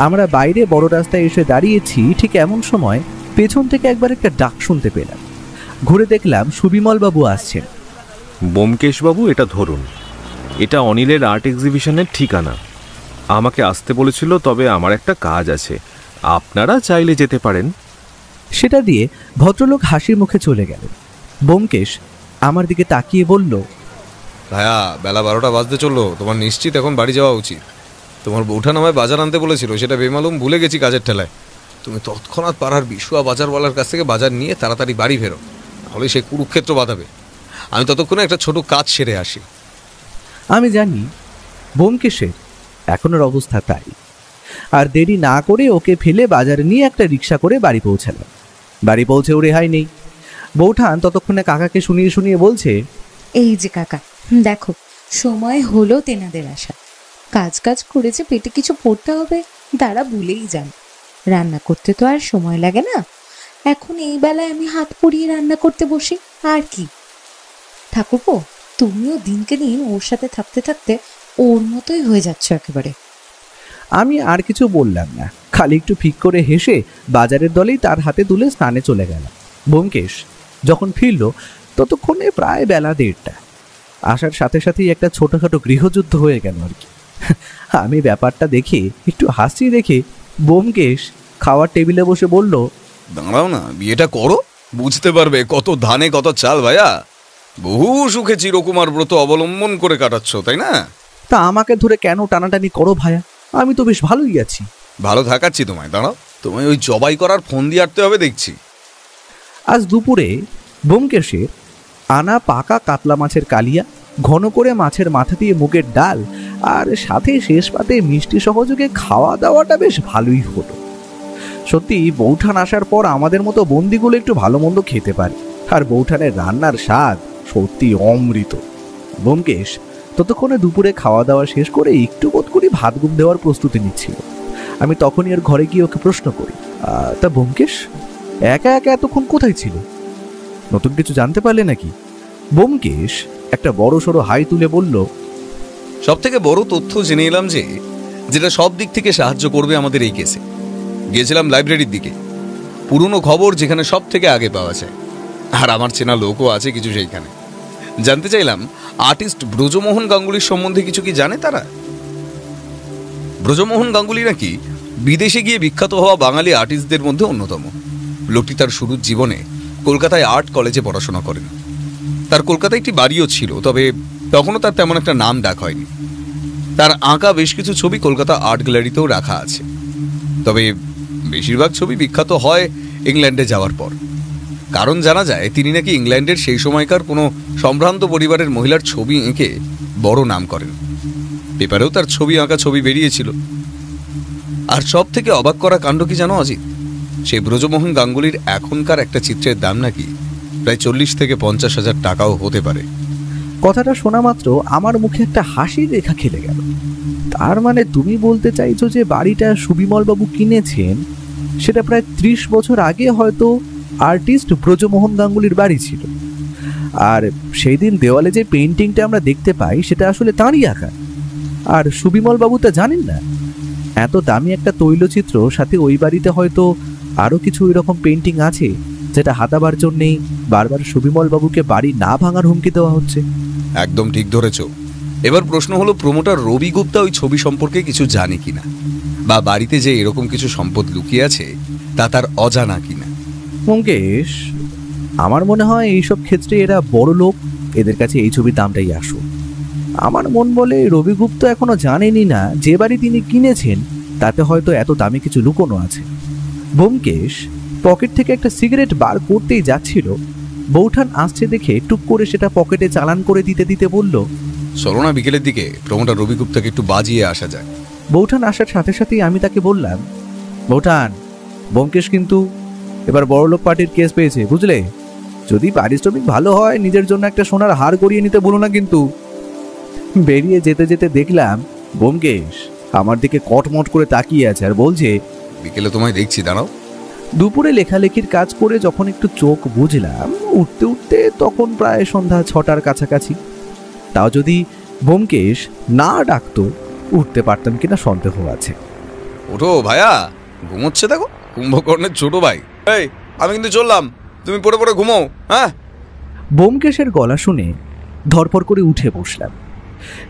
আমরা বাইরে বড় রাস্তায় এসে দাঁড়িয়েছি, ঠিক এমন সময় পেছন থেকে একবার একটা ডাক শুনতে পেলাম। ঘুরে দেখলাম সুবিমল বাবু আসছেন। ব্যোমকেশবাবু, এটা ধরুন, এটা অনিলের আর্ট এক্সিবিশনের ঠিকানা। আমাকে আসতে বলেছিল, তবে আমার একটা কাজ আছে, আপনারা চাইলে যেতে পারেন। সেটা দিয়ে ভদ্রলোক হাসির মুখে চলে গেলেন। ব্যোমকেশ আমার দিকে তাকিয়ে বলল, ভাইয়া, বেলা 12টা বাজতে চললো, তোমার নিশ্চিত এখন বাড়ি যাওয়া উচিত। তোমার বউঠান আমায় বাজার আনতে বলেছিল, সেটা বেমালুম ভুলে গেছি কাজের ঠেলায়। তুমি তৎক্ষণাৎ পাড়ার বিশুয়া বাজারওয়ালার কাছ থেকে বাজার নিয়ে তাড়াতাড়ি বাড়ি ফেরো, তাহলে সে কুরুক্ষেত্র বাঁধাবে। আমি ততক্ষণে একটা ছোট কাজ সেরে আসি। আমি জানি ব্যোমকেশের এখনের অবস্থা তাই। আর দেরি না করে ওকে ফেলে বাজারে নিয়ে একটা রিক্সা করে বাড়ি পৌঁছালাম। বাড়ি পৌঁছেও রেহাই নেই। বৌঠান ততক্ষণে কাকাকে শুনিয়ে শুনিয়ে বলছে, এই যে কাকা, দেখো সময় হলো তেনাদের আসা। কাজ কাজ করে যে পেটে কিছু পড়তে হবে তারা ভুলেই যান। রান্না করতে তো আর সময় লাগে না, এখন এই বেলায় আমি হাত পুড়িয়ে রান্না করতে বসি আর কি। ঠাকুরপো, তুমিও দিনকে দিন ওর সাথে থাকতে থাকতে ওর মতোই হয়ে যাচ্ছ একেবারে। আমি আর কিছু বললাম না, খালি একটু ফিক করে হেসে বাজারের দলেই তার হাতে তুলে স্নানে চলে গেলাম। ব্যোমকেশ যখন ফিরল ততক্ষণে প্রায় বেলা 1:30। আসার সাথে সাথেই একটা ছোটখাটো গৃহযুদ্ধ হয়ে গেল আর কি। আমি ব্যাপারটা দেখে একটু হাসি রেখে ব্যোমকেশ খাওয়ার টেবিলে বসে বলল, দাঁড়াও না, বিয়েটা করো, বুঝতে পারবে কত ধানে কত চাল। ভাইয়া, বহু সুখে চিরকুমার ব্রত অবলম্বন করে কাটাচ্ছ, তাই না? তা আমাকে ধরে কেন টানাটানি করো ভায়া? আমি তো বেশ ভালোই আছি। ভালো থাকাচ্ছি তোমায়, দাঁড়াও, তোমায় ওই জবাই করার ফোন দিয়ে আটতে হবে দেখছি। আজ দুপুরে ব্যোমকেশের আনা পাকা কাতলা মাছের কালিয়া, ঘন করে মাছের মাথা দিয়ে মুগের ডাল, আর সাথে শেষ পাতে মিষ্টি সহযোগে খাওয়া দাওয়াটা বেশ ভালোই হলো। সত্যি বৌঠান আসার পর আমাদের মতো বন্দিগুলো একটু ভালো মন্দ খেতে পারে, আর বৌঠানের রান্নার স্বাদ সত্যি অমৃত। ব্যোমকেশ ততক্ষণে দুপুরে খাওয়া দাওয়া শেষ করে একটু বোধ করি ভাত ঘুম দেওয়ার প্রস্তুতি নিচ্ছিল। আমি তখনই আর ঘরে গিয়ে ওকে প্রশ্ন করি, তা ব্যোমকেশ একা একা এতক্ষণ কোথায় ছিল? নতুন কিছু জানতে পারলে নাকি? ব্যোমকেশ একটা বড় সড়ো হাই তুলে বলল, সব থেকে বড় তথ্য জেনে এলাম যে, যেটা সব দিক থেকে সাহায্য করবে আমাদের এই কেসে। গিয়েছিলাম লাইব্রেরির দিকে, পুরনো খবর যেখানে সব থেকে আগে পাওয়া যায়, আর আমার চেনা লোকও আছে কিছু সেইখানে। জানতে চাইলাম আর্টিস্ট ব্রজমোহন গাঙ্গুলির সম্বন্ধে কিছু কি জানে তারা? ব্রজমোহন গাঙ্গুলি নাকি বিদেশে গিয়ে বিখ্যাত হওয়া বাঙালি আর্টিস্টদের মধ্যে অন্যতম। লোকটি তার শুরুর জীবনে কলকাতায় আর্ট কলেজে পড়াশোনা করেন। তার কলকাতায় একটি বাড়িও ছিল, তবে তখনও তার তেমন একটা নাম ডাক হয়নি। তার আঁকা বেশ কিছু ছবি কলকাতা আর্ট গ্যালারিতেও রাখা আছে, তবে বেশিরভাগ ছবি বিখ্যাত হয় ইংল্যান্ডে যাওয়ার পর। কারণ জানা যায় তিনি নাকি ইংল্যান্ডের সেই সময়কার কোনো সম্ভ্রান্ত পরিবারের মহিলার ছবি এঁকে বড় নাম করেন। পেপারেও তার ছবি আঁকা ছবি বেরিয়েছিল। আর সব থেকে অবাক করা কাণ্ড কি জানো অজিত? সেই ব্রজমোহন গাঙ্গুলির এখনকার একটা চিত্রের দাম নাকি প্রায় 40 থেকে 50,000 টাকাও হতে পারে। কথাটা শোনা মাত্র আমার মুখে একটা হাসি রেখা খেলে গেল। তার মানে তুমি বলতে চাইছো যে বাড়িটা সুবিমলবাবু কিনেছেন সেটা প্রায় 30 বছর আগে হয়তো আর্টিস্ট ব্রজমোহন গাঙ্গুলির বাড়ি ছিল, আর সেই দিন দেওয়ালে যে পেইন্টিংটা আমরা দেখতে পাই সেটা আসলে তাঁরই আঁকা। আর সুবিমলবাবু তা জানেন না। এত দামি একটা তৈলচিত্র, সাথে ওই বাড়িতে হয়তো আরও কিছু এরকম পেইন্টিং আছে যেটা হাতাবার জন্যেই বারবার সুবিমলবাবুকে বাড়ি না ভাঙার হুমকি দেওয়া হচ্ছে। একদম ঠিক ধরেছ। এবার প্রশ্ন হলো, প্রমোটার রবি গুপ্তা ওই ছবি সম্পর্কে কিছু জানে কিনা, বা বাড়িতে যে এরকম কিছু সম্পদ লুকিয়ে আছে তা তার অজানা কিনা। মঙ্কেশ, আমার মনে হয় এইসব ক্ষেত্রে এরা বড় লোক, এদের কাছে এই ছবির দামটাই আসুক। আমার মন বলে রবি গুপ্তা এখনো জানেনই না যে বাড়ি তিনি কিনেছেন তাতে হয়তো এত দামি কিছু লুকোনো আছে। ব্যোমকেশ পকেট থেকে একটা সিগারেট বার করতেই যাচ্ছিল, বৌঠান আসছে দেখে টুক করে সেটা পকেটে চালান করে দিতে দিতে বলল, চলো না বিকেলের দিকে প্রমোটার রবি গুপ্তাকে একটু বাজিয়ে আসা যায়। বৌঠান আসার সাথে সাথেই আমি তাকে বললাম, বৌঠান, ব্যোমকেশ কিন্তু এবার বড়লোক পার্টির কেস পেয়েছে, বুঝলে? যদি পারিশ্রমিক ভালো হয় নিজের জন্য একটা সোনার হার গড়িয়ে নিতে বলো না কিন্তু। বেরিয়ে যেতে যেতে দেখলাম ব্যোমকেশ আমার দিকে কটমট করে তাকিয়ে আছে আর বলছে, বিকেলে তোমায় দেখছি, দাঁড়াও। দুপুরে লেখালেখির কাজ করে যখন একটু চোখ বুঝলাম, উঠতে উঠতে তখন প্রায় সন্ধ্যা 6টার কাছাকাছি। তাও যদি ব্যোমকেশ না ডাকতো উঠতে পারতাম কিনা সন্দেহ আছে। ওঠো ভাইয়া, ঘুমোচ্ছে দেখো কুম্ভকর্ণের ছোট ভাই। এই আমি কিন্তু চললাম, তুমি পড়ে পড়ে ঘুমো। হ্যাঁ। ব্যোমকেশের গলা শুনে ধরপড় করে উঠে বসলাম।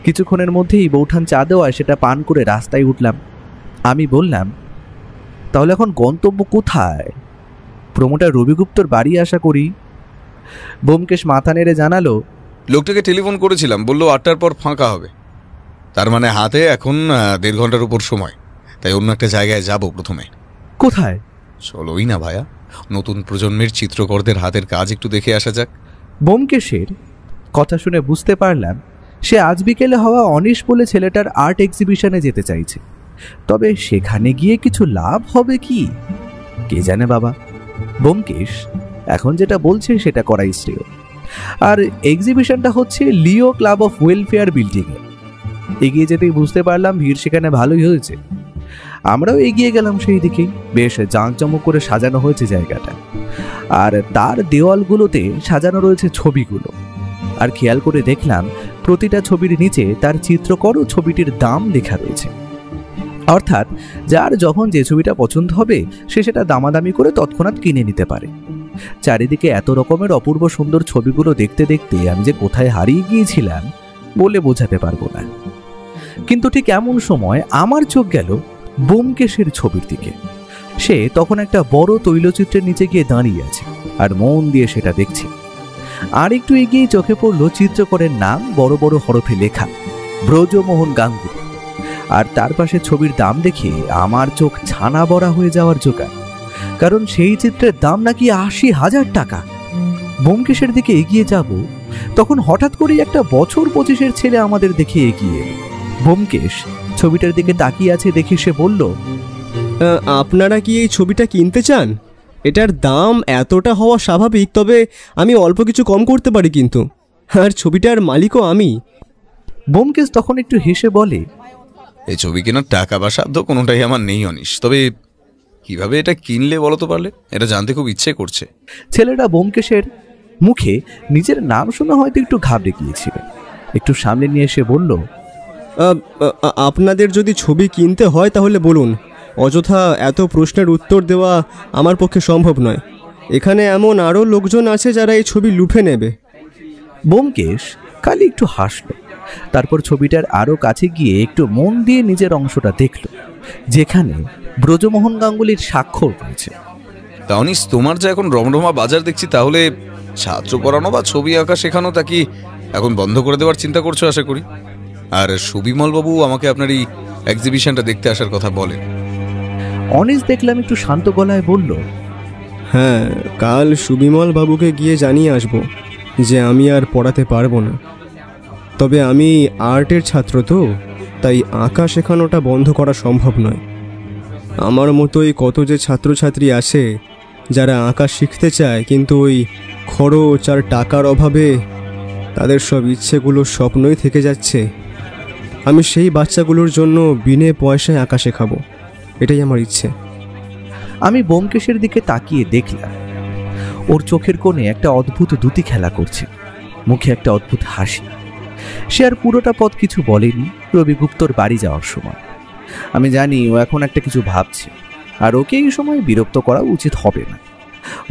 কিছুক্ষণের মধ্যেই বৌঠান চা দেওয়ায় সেটা পান করে রাস্তায় উঠলাম। আমি বললাম, তাহলে এখন গন্তব্য কোথায়? প্রমোটার রবিগুপ্তর বাড়ি আশা করি। ব্যোমকেশ মাথা নেড়ে জানালো, লোকটাকে টেলিফোন করেছিলাম, বললো 8টার পর ফাঁকা হবে। তার মানে হাতে এখন 1.5 ঘন্টার উপর সময়, তাই অন্য একটা জায়গায় যাব প্রথমে। কোথায়? চলোই না ভাইয়া, নতুন প্রজন্মের চিত্রকরদের হাতের কাজ একটু দেখে আসা যাক। ব্যোমকেশের কথা শুনে বুঝতে পারলাম সে আজ বিকেলে হওয়া অনিশ বলে ছেলেটার আর্ট এক্সিবিশনে যেতে চাইছে। তবে সেখানে গিয়ে কিছু লাভ হবে কি কে জানে বাবা। ব্যোমকেশ এখন যেটা বলছে সেটা করাই শ্রেয়। আর এক্সিবিশনটা হচ্ছে লিও ক্লাব অফ ওয়েলফেয়ার বিল্ডিংয়ে। এগিয়ে যেতেই বুঝতে পারলাম ভিড় সেখানে ভালোই হয়েছে। আমরাও এগিয়ে গেলাম সেই দিকেই। বেশ জাঁকজমক করে সাজানো হয়েছে জায়গাটা, আর তার দেওয়ালগুলোতে সাজানো রয়েছে ছবিগুলো। আর খেয়াল করে দেখলাম প্রতিটা ছবির নিচে তার চিত্রকর ও ছবিটির দাম লেখা রয়েছে। অর্থাৎ যার যখন যে ছবিটা পছন্দ হবে সে সেটা দামাদামি করে তৎক্ষণাৎ কিনে নিতে পারে। চারিদিকে এত রকমের অপূর্ব সুন্দর ছবিগুলো দেখতে দেখতে আমি যে কোথায় হারিয়ে গিয়েছিলাম বলে বোঝাতে পারবো না। কিন্তু ঠিক এমন সময় আমার চোখ গেল ব্যোমকেশের ছবির দিকে। সে তখন একটা বড় তৈলচিত্রের নিচে গিয়ে দাঁড়িয়ে আছে আর মন দিয়ে সেটা দেখছে। আর একটু এগিয়ে চোখে পড়ল চিত্রকরের নাম বড় বড় হরফে লেখা, ব্রজমোহন গাঙ্গুলি। আর তার পাশে ছবির দাম দেখে আমার চোখ ছানা বড়া হয়ে যাওয়ার জোগাড়, কারণ সেই চিত্রের দাম নাকি 80,000 টাকা। ব্যোমকেশের দিকে এগিয়ে যাব, তখন হঠাৎ করেই একটা বছর 25-এর ছেলে আমাদের দেখে এগিয়ে এলো। ব্যোমকেশ ছবিটার দিকে তাকিয়ে আছে দেখে সে বলল, আপনারা কি এই ছবিটা কিনতে চান? এটার দাম এতটা হওয়া স্বাভাবিক, তবে আমি অল্প কিছু কম করতে পারি কিন্তু, আর ছবিটার মালিকও আমি। ব্যোমকেশ তখন একটু হেসে বলে, এই ছবি কেনার টাকা বা সাধ্য কোনোটাই আমার নেই অনিশ, তবে কিভাবে এটা কিনলে বলো তো পারলে, এটা জানতে খুব ইচ্ছে করছে। ছেলেটা ব্যোমকেশের মুখে নিজের নাম শুনে হয়তো একটু ঘাবড়ে গিয়েছিল। একটু সামনে নিয়ে এসে বলল, আপনাদের যদি ছবি কিনতে হয় তাহলে বলুন, অযথা এত প্রশ্নের উত্তর দেওয়া আমার পক্ষে সম্ভব নয়। এখানে এমন আরও লোকজন আছে যারা এই ছবি লুফে নেবে। ব্যোমকেশ খালি একটু হাসল, তারপর ছবিটার আরো কাছে গিয়ে একটু মন দিয়ে নিজের অংশটা দেখল, যেখানে ব্রজমোহন গাঙ্গুলির স্বাক্ষর রয়েছে। তা অনিস, তোমার যা এখন রমরমা বাজার দেখছি, তাহলে ছাত্র পড়ানো বা ছবি আঁকা শেখানো তা কি এখন বন্ধ করে দেওয়ার চিন্তা করছো আশা করি? আর সুবিমল বাবু আমাকে আপনার এই এক্সিবিশনটা দেখতে আসার কথা বলেন। অনিস দেখলাম একটু শান্ত গলায় বলল, হ্যাঁ, কাল সুবিমল বাবুকে গিয়ে জানিয়ে আসব যে আমি আর পড়াতে পারবো না। তবে আমি আর্টের ছাত্র তো, তাই আঁকা শেখানোটা বন্ধ করা সম্ভব নয়। আমার মতোই কত যে ছাত্রছাত্রী আসে যারা আঁকা শিখতে চায়, কিন্তু ওই খরচ আর টাকার অভাবে তাদের সব ইচ্ছেগুলো স্বপ্নই থেকে যাচ্ছে। আমি সেই বাচ্চাগুলোর জন্য বিনে পয়সায় আঁকা শেখাবো, এটাই আমার ইচ্ছে। আমি ব্যোমকেশের দিকে তাকিয়ে দেখলাম ওর চোখের কোণে একটা অদ্ভুত দ্যুতি খেলা করছে, মুখে একটা অদ্ভুত হাসি। সে আর পুরোটা পথ কিছু বলেনি রবিগুপ্তর বাড়ি যাওয়ার সময়। আমি জানি ও এখন একটা কিছু ভাবছে, আর ওকে এই সময় বিরক্ত করা উচিত হবে না।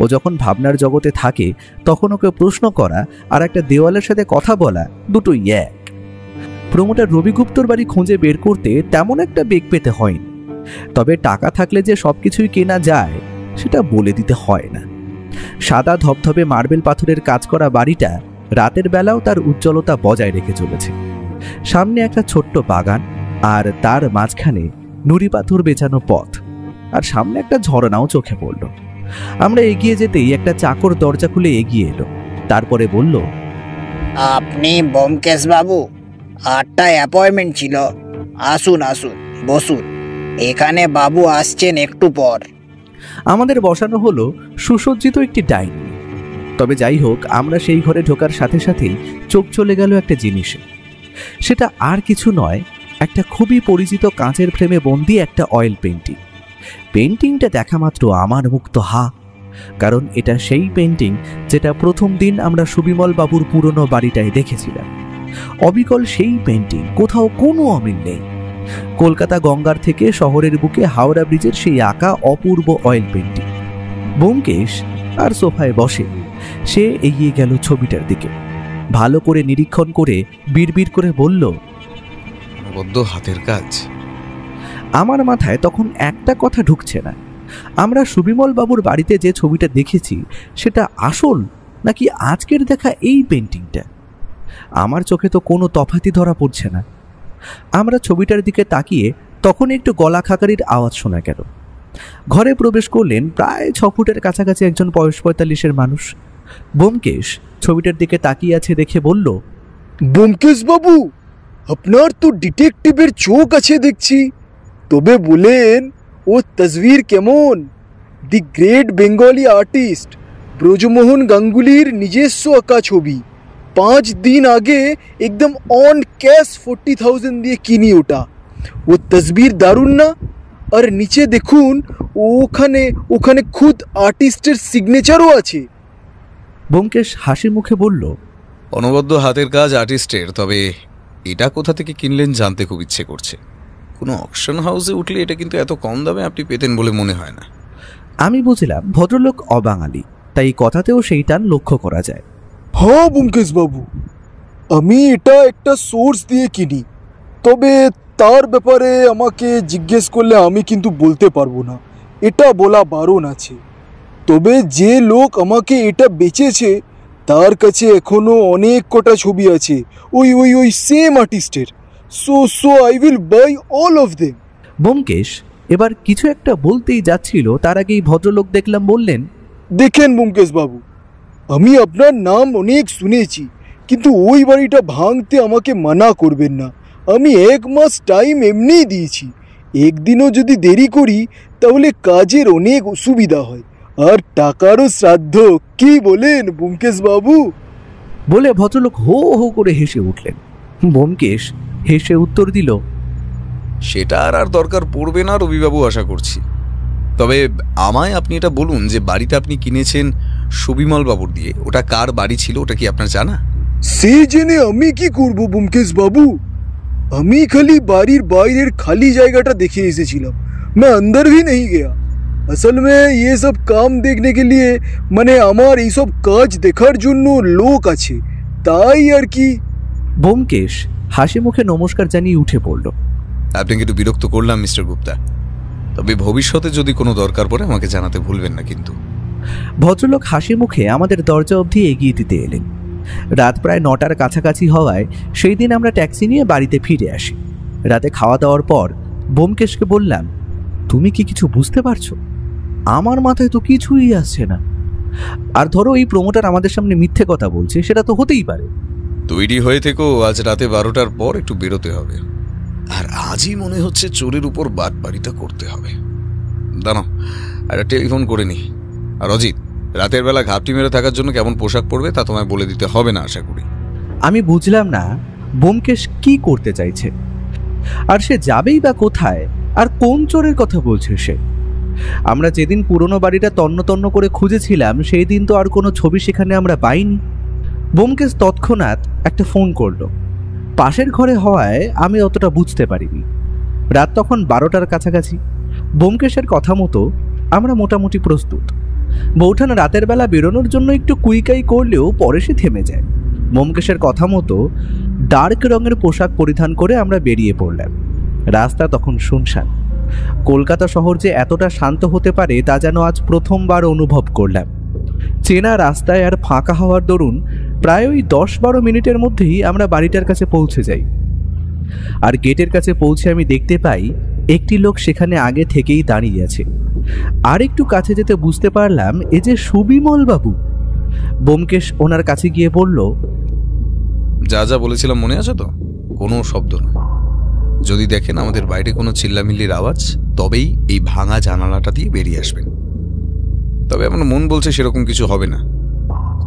ও যখন ভাবনার জগতে থাকে তখন ওকে প্রশ্ন করা আর একটা দেওয়ালের সাথে কথা বলা দুটোই এক। প্রমোটার রবিগুপ্তর বাড়ি খুঁজে বের করতে তেমন একটা বেগ পেতে হয়নি, তবে টাকা থাকলে যে সবকিছুই কেনা যায় সেটা বলে দিতে হয় না। সাদা ধবধবে মার্বেল পাথরের কাজ করা বাড়িটা রাতের বেলাও তার উজ্জ্বলতা বজায় রেখে চলেছে। সামনে একটা ছোট্ট বাগান, আর তার মাঝখানে নুড়ি পাথর বেচানো পথ, আর সামনে একটা ঝর্ণাও চোখে পড়ল। আমরা এগিয়ে যেতেই একটা চাকর দরজা খুলে এগিয়ে এলো, তারপরে বলল, আপনি ব্যোমকেশ বাবু? 8টায় অ্যাপয়েন্টমেন্ট ছিল। আসুন আসুন, বসুন, এখানে বাবু আসছেন একটু পর। আমাদের বসানো হলো সুসজ্জিত একটি ডাইনিং। তবে যাই হোক, আমরা সেই ঘরে ঢোকার সাথে সাথেই চোখ চলে গেল একটা জিনিসে। সেটা আর কিছু নয়, একটা খুবই পরিচিত কাঁচের ফ্রেমে বন্দি একটা অয়েল পেন্টিং। পেন্টিংটা দেখা মাত্র আমার মুখ তো হা, কারণ এটা সেই পেন্টিং যেটা প্রথম দিন আমরা সুবিমল বাবুর পুরনো বাড়িটায় দেখেছিলাম। অবিকল সেই পেন্টিং, কোথাও কোনো অমিল নেই। কলকাতা গঙ্গার থেকে শহরের বুকে হাওড়া ব্রিজের সেই আঁকা অপূর্ব অয়েল পেন্টিং। ব্যোমকেশ আর সোফায় বসে সে এগিয়ে গেল ছবিটার দিকে, ভালো করে নিরীক্ষণ করে বিড়বিড় করে বলল, বড্ড হাতের কাজ। আমার মাথায় তখন একটা কথা ঢুকছে না, আমরা সুবিমল বাবুর বাড়িতে যে ছবিটা দেখেছি সেটা আসল নাকি আজকের দেখা এই পেন্টিংটা। আমার চোখে তো কোনো তফাতই ধরা পড়ছে না। আমরা ছবিটার দিকে তাকিয়ে তখন একটু গলা খাকারির আওয়াজ শোনা গেল। ঘরে প্রবেশ করলেন প্রায় 6 ফুটের কাছাকাছি একজন বয়স 45-এর মানুষ। ব্যোমকেশ ছবিটার দিকে তাকিয়ে আছে দেখে বলল, ব্যোমকেশ বাবু, আপনার তো ডিটেকটিভের চোখ আছে দেখছি। তবে বলেন, ও তসবির কেমন? The great Bengali artist Brajmohan গাঙ্গুলির নিজস্ব আঁকা ছবি। 5 দিন আগে একদম অন ক্যাশ 40,000 দিয়ে কিনি ওটা। ও তসবির দারুণ না? আর নিচে দেখুন, ওখানে ওখানে খুদ আর্টিস্টের সিগনেচারও আছে। ব্যোমকেশ হাসি মুখে বলল, অনবদ্য হাতের কাজ আর্টিস্টের। তবে এটা কোথা থেকে কিনলেন জানতে খুব ইচ্ছে করছে। কোনো অকশন হাউসে উঠলে এটা কিন্তু এত কম দামে আপনি পেতেন বলে মনে হয় না। আমি বুঝলাম ভদ্রলোক অবাঙালি, তাই কথাতেও সেই টান লক্ষ্য করা যায়। হ্যাঁ ব্যোমকেশ বাবু, আমি এটা একটা সোর্স দিয়ে কিনি। তবে তার ব্যাপারে আমাকে জিজ্ঞেস করলে আমি কিন্তু বলতে পারবো না, এটা বলা বারণ আছে। তবে যে লোক আমাকে এটা বেচেছে তার কাছে এখনো অনেক কটা ছবি আছে ওই ওই ওই সেম আর্টিস্টের। So I will buy all of them. Byomkesh এবার কিছু একটা বলতেই যাচ্ছিল, তার আগেই ভদ্রলোক দেখলাম বললেন, দেখেন ব্যোমকেশ বাবু, আমি আপনার নাম অনেক শুনেছি, কিন্তু ওই বাড়িটা ভাঙতে আমাকে মানা করবেন না। আমি 1 মাস টাইম এমনিই দিয়েছি। একদিনও যদি দেরি করি তাহলে কাজের অনেক অসুবিধা হয়, আর টাকারও শ্রাদ্ধ। কি বলেন ব্যোমকেশ বাবু? বলে ভদ্রলোক হো হো করে হেসে উঠলেন। ব্যোমকেশ হেসে উত্তর দিল, সেটা আর দরকার পড়বে না রবিবাবু, আশা করছি। তবে আমায় আপনি এটা বলুন যে বাড়িটা আপনি কিনেছেন সুবিমল বাবুর দিয়ে, ওটা কার বাড়ি ছিল, ওটা কি আপনার জানা? সে জেনে আমি কি করব ব্যোমকেশ বাবু? আমি খালি বাড়ির বাইরের খালি জায়গাটা দেখে এসেছিলাম, मैं अंदर भी नहीं गया। असल में ये सब काम देखने के लिए মানে আমার এই সব কাজ দেখার জন্য লোক আছে, তাই আর কি। ব্যোমকেশ হাসি মুখে নমস্কার জানিয়ে উঠে পড়ল। আপনাকে একটু বিরক্ত করলাম মিস্টার গুপ্তা, তবে ভবিষ্যতে যদি কোনো দরকার পড়ে আমাকে জানাতে ভুলবেন না কিন্তু। ভদ্রলোক হাসি মুখে আমাদের দরজা অবধি এগিয়ে দিতে এলেন। রাত প্রায় 9টার কাছাকাছি হওয়ায় সেই দিন আমরা ট্যাক্সি নিয়ে বাড়িতে ফিরে আসি। রাতে খাওয়া দাওয়ার পর ব্যোমকেশকে বললাম, তুমি কি কিছু বুঝতে পারছো? আমার মাথায় তো কিছুই আসছে না। আর ধরো এই প্রমোটার আমাদের সামনে মিথ্যে কথা বলছে, সেটা তো হতেই পারে। তৈরি হয়ে থেকেও আজ রাতে 12টার পর একটু বেরোতে হবে, আর আজই মনে হচ্ছে চোরের উপর বাটবাড়িটা করতে হবে। দাঁড়াও, একটা টেলিফোন করে নি। আর অজিত, রাতের বেলা ঘাপটি মেরে থাকার জন্য কেমন পোশাক পরবে তা তোমায় বলে দিতে হবে না আশা করি। আমি বুঝলাম না ব্যোমকেশ কি করতে চাইছে, আর সে যাবেই বা কোথায়, আর কোন চোরের কথা বলছে সে। আমরা যেদিন পুরনো বাড়িটা তন্ন তন্ন করে খুঁজেছিলাম সেই দিন তো আর কোনো ছবি সেখানে আমরা পাইনি। ব্যোমকেশ তৎক্ষণাৎ একটা ফোন করলো। পাশের ঘরে হওয়ায় আমি অতটা বুঝতে পারিনি। রাত তখন 12টার কাছাকাছি। ব্যোমকেশের কথা মতো আমরা মোটামুটি প্রস্তুত। বৌঠান রাতের বেলা বেরোনোর জন্য একটু কুইকাই করলেও পরে সে থেমে যায়। ব্যোমকেশের কথা মতো ডার্ক রঙের পোশাক পরিধান করে আমরা বেরিয়ে পড়লাম। রাস্তা তখন শুনশান। কলকাতা শহর যে এতটা শান্ত হতে পারে তা যেন আজ প্রথমবার অনুভব করলাম। চেনা রাস্তায় আর ফাঁকা হওয়ার দরুন প্রায় ওই 10-12 মিনিটের মধ্যেই আমরা বাড়িটার কাছে পৌঁছে যাই। আর গেটের কাছে পৌঁছে আমি দেখতে পাই একটি লোক সেখানে আগে থেকেই দাঁড়িয়ে আছে। আর একটু কাছে যেতে বুঝতে পারলাম এ যে সুবিমল বাবু। ব্যোমকেশ ওনার কাছে গিয়ে বলল, যা যা বলেছিলাম মনে আছে তো? কোনো শব্দ নয়। যদি দেখেন আমাদের বাইরে কোনো চিল্লামিল্লির আওয়াজ, তবেই এই ভাঙা জানালাটা দিয়ে বেরিয়ে আসবেন। তবে আমার মন বলছে সেরকম কিছু হবে না,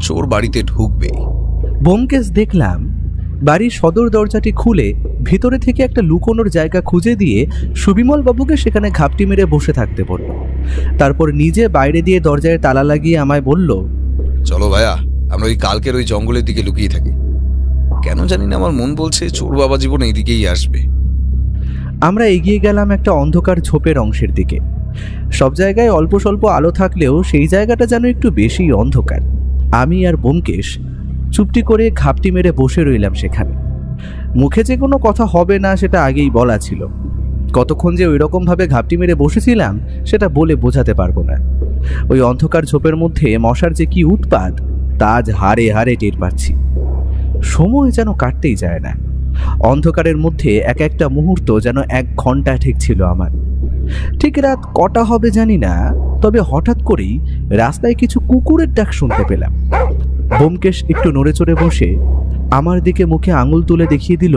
চোর বাড়িতে ঢুকবে। ব্যোমকেশ দেখলাম বাড়ির সদর দরজাটি খুলে ভিতরে থেকে একটা লুকোনোর জায়গা খুঁজে দিয়ে সুবিমল বাবুকে সেখানে ঘাপটি মেরে বসে থাকতে বলল। তারপর নিজে বাইরে দিয়ে দরজায় তালা লাগিয়ে আমায় বলল, চলো ভাইয়া, আমরা ওই কালকের ওই জঙ্গলের দিকে লুকিয়ে থাকি। কেন জানি না আমার মন বলছে চোর বাবা জীবন এইদিকেই আসবে। আমরা এগিয়ে গেলাম একটা অন্ধকার ঝোপের অংশের দিকে। সব জায়গায় অল্প স্বল্প আলো থাকলেও সেই জায়গাটা যেন একটু বেশি অন্ধকার। আমি আর ব্যোমকেশ চুপটি করে ঘাপটি মেরে বসে রইলাম সেখানে। মুখে যে কোনো কথা হবে না সেটা আগেই বলা ছিল। কতক্ষণ যে ওই রকম ভাবে ঘাপটি মেরে বসেছিলাম সেটা বলে বোঝাতে পারবো না। ওই অন্ধকার ঝোপের মধ্যে মশার যে কি উৎপাত তা আজ হাড়ে হাড়ে টের পাচ্ছি। সময় যেন কাটতেই যায় না। অন্ধকারের মধ্যে এক একটা মুহূর্ত যেন 1 ঘন্টা ঠেকছিল আমার। ঠিক রাত কটা হবে জানি না, তবে হঠাৎ করেই রাস্তায় কিছু কুকুরের ডাক শুনতে পেলাম। ব্যোমকেশ একটু নড়ে চড়ে বসে আমার দিকে মুখে আঙুল তুলে দেখিয়ে দিল,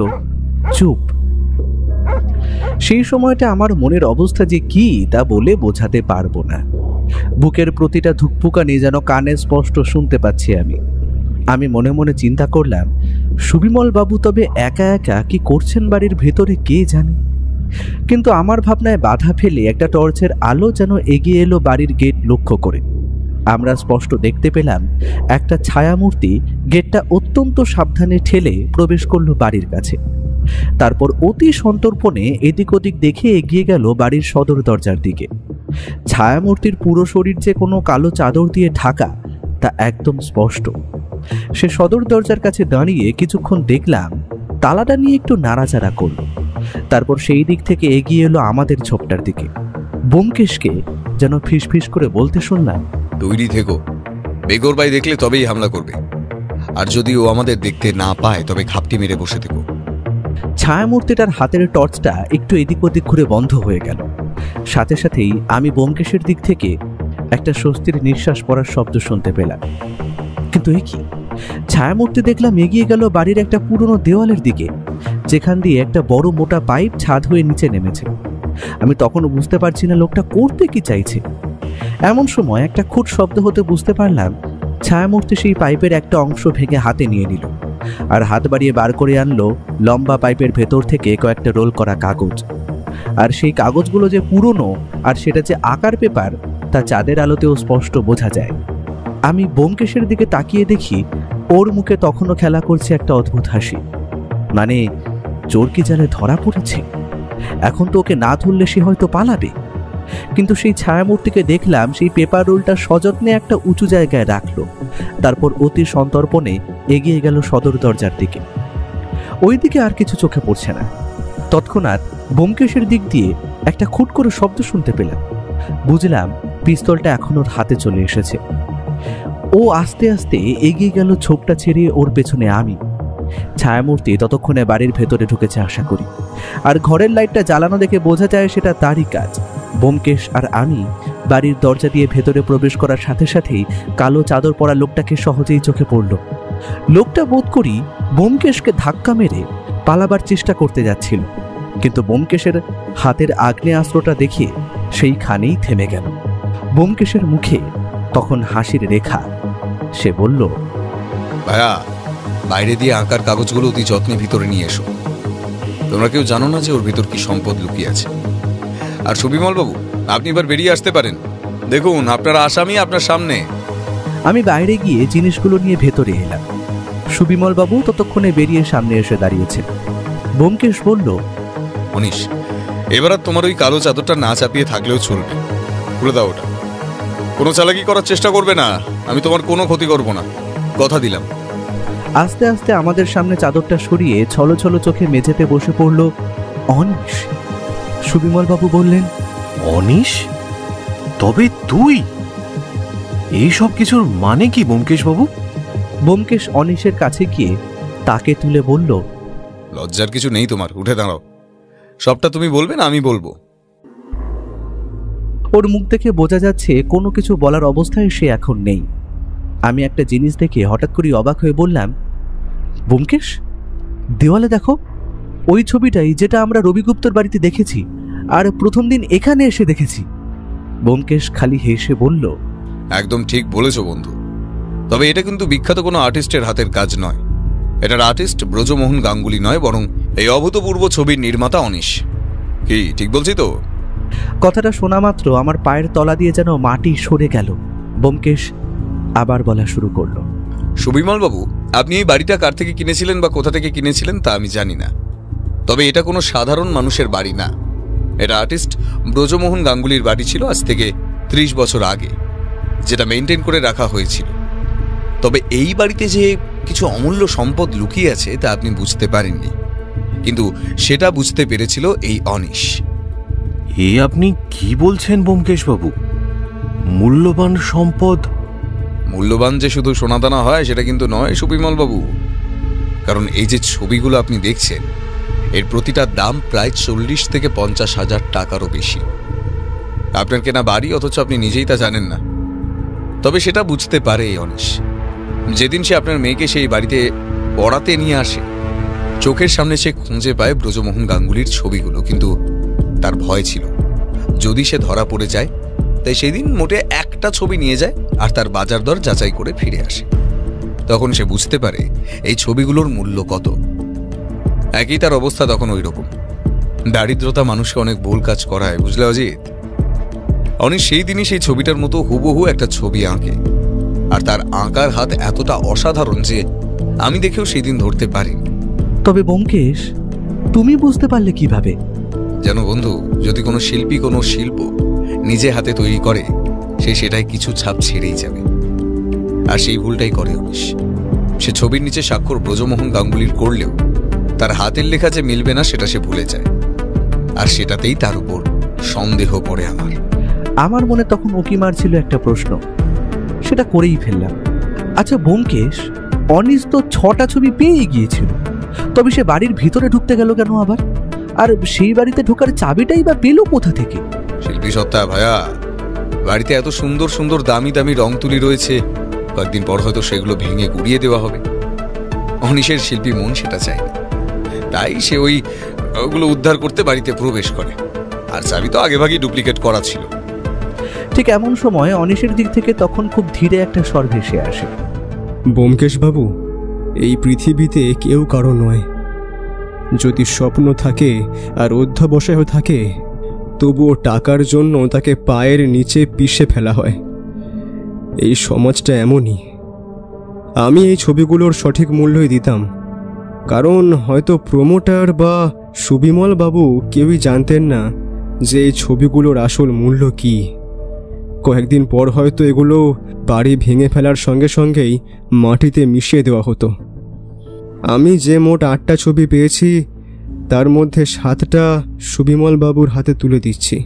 চুপ। সেই সময়টা আমার মনের অবস্থা যে কি তা বলে বোঝাতে পারবো না। বুকের প্রতিটা ধুকপুকানি যেন কানে স্পষ্ট শুনতে পাচ্ছি আমি মনে মনে চিন্তা করলাম, সুবিমল বাবু তবে একা একা কি করছেন বাড়ির ভেতরে কে জানে। কিন্তু আমার ভাবনায় বাধা ফেলে একটা টর্চের আলো যেন এগিয়ে এলো বাড়ির গেট লক্ষ্য করে। আমরা স্পষ্ট দেখতে পেলাম একটা ছায়ামূর্তি গেটটা অত্যন্ত সাবধানে ঠেলে প্রবেশ করলো বাড়ির কাছে। তারপর অতি সন্তর্পণে এদিক ওদিক দেখে এগিয়ে গেল বাড়ির সদর দরজার দিকে। ছায়ামূর্তির পুরো শরীর যে কোনো কালো চাদর দিয়ে ঢাকা তা একদম স্পষ্ট। সে সদর দরজার কাছে দাঁড়িয়ে কিছুক্ষণ দেখলাম, তালাটা নিয়ে একটু নাড়াচাড়া করল। তারপর সেই দিক থেকে এগিয়ে এলো আমাদের ঝোপটার দিকে। ব্যোমকেশকে যেন ফিসফিস করে বলতে শুনলাম, তৈরি থেকো, বেগর ভাই দেখলে তবেই হামলা করবে, আর যদি ও আমাদের দেখতে না পায় তবে ঘাপটি মেরে বসে থেকো। ছায়ামূর্তিটার হাতের টর্চটা একটু এদিক ওদিক ঘুরে বন্ধ হয়ে গেল। সাথে সাথেই আমি ব্যোমকেশের দিক থেকে একটা স্বস্তির নিঃশ্বাস পড়ার শব্দ শুনতে পেলাম। কিন্তু এ কি? ছায়ামূর্তি দেখলাম এগিয়ে গেল বাড়ির একটা পুরনো দেওয়ালের দিকে, যেখান দিয়ে একটা বড় মোটা পাইপ ছাদ হয়ে নিচে নেমেছে। আমি তখনও বুঝতে পারছি না লোকটা করতে কি চাইছে। এমন সময় একটা খুট শব্দ হতে বুঝতে পারলাম ছায়ামূর্তি সেই পাইপের একটা অংশ ভেঙে হাতে নিয়ে নিল, আর হাত বাড়িয়ে বার করে আনলো লম্বা পাইপের ভেতর থেকে কয়েকটা রোল করা কাগজ। আর সেই কাগজগুলো যে পুরনো আর সেটা যে আকার পেপার তা চাঁদের আলোতেও স্পষ্ট বোঝা যায়। আমি ব্যোমকেশের দিকে তাকিয়ে দেখি ওর মুখে তখনও খেলা করছে একটা অদ্ভুত হাসি। মানে চোর কি জালে ধরা পড়েছে? এখন তো ওকে না ধরলে সে হয়তো পালাবে। কিন্তু সেই ছায়ামূর্তিকে দেখলাম সেই পেপার রোলটা সযত্নে একটা উঁচু জায়গায় রাখলো, তারপর অতি সন্তর্পণে এগিয়ে গেল সদর দরজার দিকে। ওইদিকে আর কিছু চোখে পড়ছে না। তৎক্ষণাৎ ব্যোমকেশের দিক দিয়ে একটা খুট করে শব্দ শুনতে পেলাম। বুঝলাম পিস্তলটা এখন ওর হাতে চলে এসেছে। ও আস্তে আস্তে এগিয়ে গেল, ছোপটা ছেড়ে ওর পেছনে আমি। ছায়ামূর্তি ততক্ষণে বাড়ির ভেতরে ঢুকেছে আশা করি, আর ঘরের লাইটটা জ্বালানো দেখে বোঝা যায় সেটা তারই কাজ। ব্যোমকেশ আর আমি বাড়ির দরজা দিয়ে ভেতরে প্রবেশ করার সাথে সাথেই কালো চাদর পরা লোকটাকে সহজেই চোখে পড়ল। লোকটা বোধ করি ব্যোমকেশকে ধাক্কা মেরে পালাবার চেষ্টা করতে যাচ্ছিল, কিন্তু ব্যোমকেশের হাতের আগ্নেয়াস্ত্রটা দেখে সেইখানেই থেমে গেল। ব্যোমকেশের মুখে তখন হাসির রেখা। সে বলল, ভাইয়া, বাইরে দিয়ে আঁকার কাগজগুলো অতি যত্নে ভিতরে নিয়ে এসো। তোমরা কেউ জানো না যে ওর ভিতর কি সম্পদ লুকিয়ে আছে। আর সুবিমল বাবু, আপনি এবার বেরিয়ে আসতে পারেন। দেখুন, আপনার আসামি আপনার সামনে। আমি বাইরে গিয়ে জিনিসগুলো নিয়ে ভেতরে এলাম। সুবিমল বাবু ততক্ষণে বেরিয়ে সামনে এসে দাঁড়িয়েছেন। ব্যোমকেশ বলল, অনিশ, এবার আর তোমার ওই কালো চাদরটা না চাপিয়ে থাকলেও চলবে। খুলে দাও ওটা। কোনো চালাকি করার চেষ্টা করবে না, আমি তোমার কোনো ক্ষতি করব না, কথা দিলাম। আস্তে আস্তে আমাদের সামনে চাদরটা সরিয়ে ছলো ছলো চোখে মেঝেতে বসে পড়ল অনিশ। সুবিমল বাবু বললেন, অনিশ, তবে তুই? এই সব কিছুর মানে কি ব্যোমকেশ বাবু? ব্যোমকেশ অনিশের কাছে গিয়ে তাকে তুলে বলল, লজ্জার কিছু নেই তোমার, উঠে দাঁড়াও। সবটা তুমি বলবে না আমি বলবো? ওর মুখ দেখে বোঝা যাচ্ছে কোনো কিছু বলার অবস্থায় সে এখন নেই। আমি একটা জিনিস দেখে হঠাৎ করে অবাক হয়ে বললাম, ব্যোমকেশ, দেওয়ালে দেখো, ওই ছবিটাই যেটা আমরা রবিগুপ্তর বাড়িতে দেখেছি আর প্রথম দিন এখানে এসে দেখেছি। ব্যোমকেশ খালি হেসে বলল, একদম ঠিক বলেছ বন্ধু, তবে এটা কিন্তু বিখ্যাত কোনো আর্টিস্টের হাতের কাজ নয়। এটার আর্টিস্ট ব্রজমোহন গাঙ্গুলি নয়, বরং এই অভূতপূর্ব ছবির নির্মাতা অনিশ। কি ঠিক বলছি তো? কথাটা শোনা মাত্র আমার পায়ের তলা দিয়ে যেন মাটি সরে গেল। ব্যোমকেশ আবার বলা শুরু করলো, সুবিমল বাবু, আপনি এই বাড়িটা কার থেকে কিনেছিলেন বা কোথা থেকে কিনেছিলেন তা আমি জানি না, তবে এটা কোনো সাধারণ মানুষের বাড়ি না। এটা আর্টিস্ট ব্রজমোহন গাঙ্গুলির বাড়ি ছিল আজ থেকে 30 বছর আগে, যেটা মেনটেন করে রাখা হয়েছিল। তবে এই বাড়িতে যে কিছু অমূল্য সম্পদ লুকিয়ে আছে তা আপনি বুঝতে পারেননি, কিন্তু সেটা বুঝতে পেরেছিল এই অনিশ। এ আপনি কি বলছেন ব্যোমকেশ বাবু? মূল্যবান সম্পদ? মূল্যবান যে শুধু সোনাদানা হয় সেটা কিন্তু নয় সুবিমল বাবু, কারণ এই যে ছবিগুলো আপনি দেখছেন এর প্রতিটার দাম প্রায় 40 থেকে 50 হাজার টাকারও বেশি। আপনার কেনা বাড়ি, অথচ আপনি নিজেই তা জানেন না। তবে সেটা বুঝতে পারে এই অনিশ। যেদিন সে আপনার মেয়েকে সেই বাড়িতে পড়াতে নিয়ে আসে, চোখের সামনে সে খুঁজে পায় ব্রজমোহন গাঙ্গুলির ছবিগুলো, কিন্তু তার ভয় ছিল যদি সে ধরা পড়ে যায়, তাই সেদিন মোটে একটা ছবি নিয়ে যায় আর তার বাজার দর যাচাই করে ফিরে আসে। তখন সে বুঝতে পারে এই ছবিগুলোর মূল্য কত। একই তার অবস্থা তখন ওই রকম। দারিদ্রতা মানুষকে অনেক ভুল কাজ করায়, বুঝলে অজিত? অনিশ সেই দিনই সেই ছবিটার মতো হুবহু একটা ছবি আঁকে, আর তার আঁকার হাত এতটা অসাধারণ যে আমি দেখেও সেই দিন ধরতে পারিনি। তবে ব্যোমকেশ, তুমি বুঝতে পারলে কিভাবে? যেন বন্ধু, যদি কোনো শিল্পী কোনো শিল্প নিজে হাতে তৈরি করে, সে সেটাই কিছু ছাপ ছেড়েই যাবে, আর সেই ভুলটাই করে অনিশ। সে ছবির নিচে স্বাক্ষর ব্রজমোহন গাঙ্গুলির করলেও তার হাতের লেখা যে মিলবে না সেটা সে ভুলে যায়, আর সেটাতেই তার উপর সন্দেহ পড়ে আমার মনে তখন উকি মারছিল একটা প্রশ্ন, সেটা করেই ফেললাম। আচ্ছা ব্যোমকেশ, অনিশ তো 6টা ছবি পেয়ে গিয়েছিল, তবে সে বাড়ির ভিতরে ঢুকতে গেল কেন আবার? আর সেই বাড়িতে ঢোকার চাবিটাই বা পেল কোথা থেকে? শিল্পী সত্তা ভাইয়া, বাড়িতে এত সুন্দর সুন্দর দামি দামি রং তুলি রয়েছে, কয়েকদিন পর হয়তো সেগুলো ভেঙে গুড়িয়ে দেওয়া হবে। অনিশের শিল্পী মন সেটা চায়নি, তাই সে ওগুলো উদ্ধার করতে বাড়িতে প্রবেশ করে, আর চাবি তো আগেভাগেই ডুপ্লিকেট করা ছিল। ঠিক এমন সময় অনিশের দিক থেকে তখন খুব ধীরে একটা স্বর ভেসে আসে, ব্যোমকেশ বাবু, এই পৃথিবীতে কেউ কারো নয়। যদি স্বপ্ন থাকে আর অধ্যবসায়ও থাকে, তবুও টাকার জন্য তাকে পায়ের নিচে পিষে ফেলা হয়। এই সমাজটা এমনই। আমি এই ছবিগুলোর সঠিক মূল্যই দিতাম, কারণ হয়তো প্রমোটার বা সুবিমল বাবু কেউই জানতেন না যে এই ছবিগুলোর আসল মূল্য কি। কয়েকদিন পর হয়তো এগুলো বাড়ি ভেঙে ফেলার সঙ্গে সঙ্গেই মাটিতে মিশিয়ে দেওয়া হতো। আমি যে মোট 8টা ছবি পেয়েছি তার মধ্যে 7টা সুবিমল বাবুর হাতে তুলে দিচ্ছি।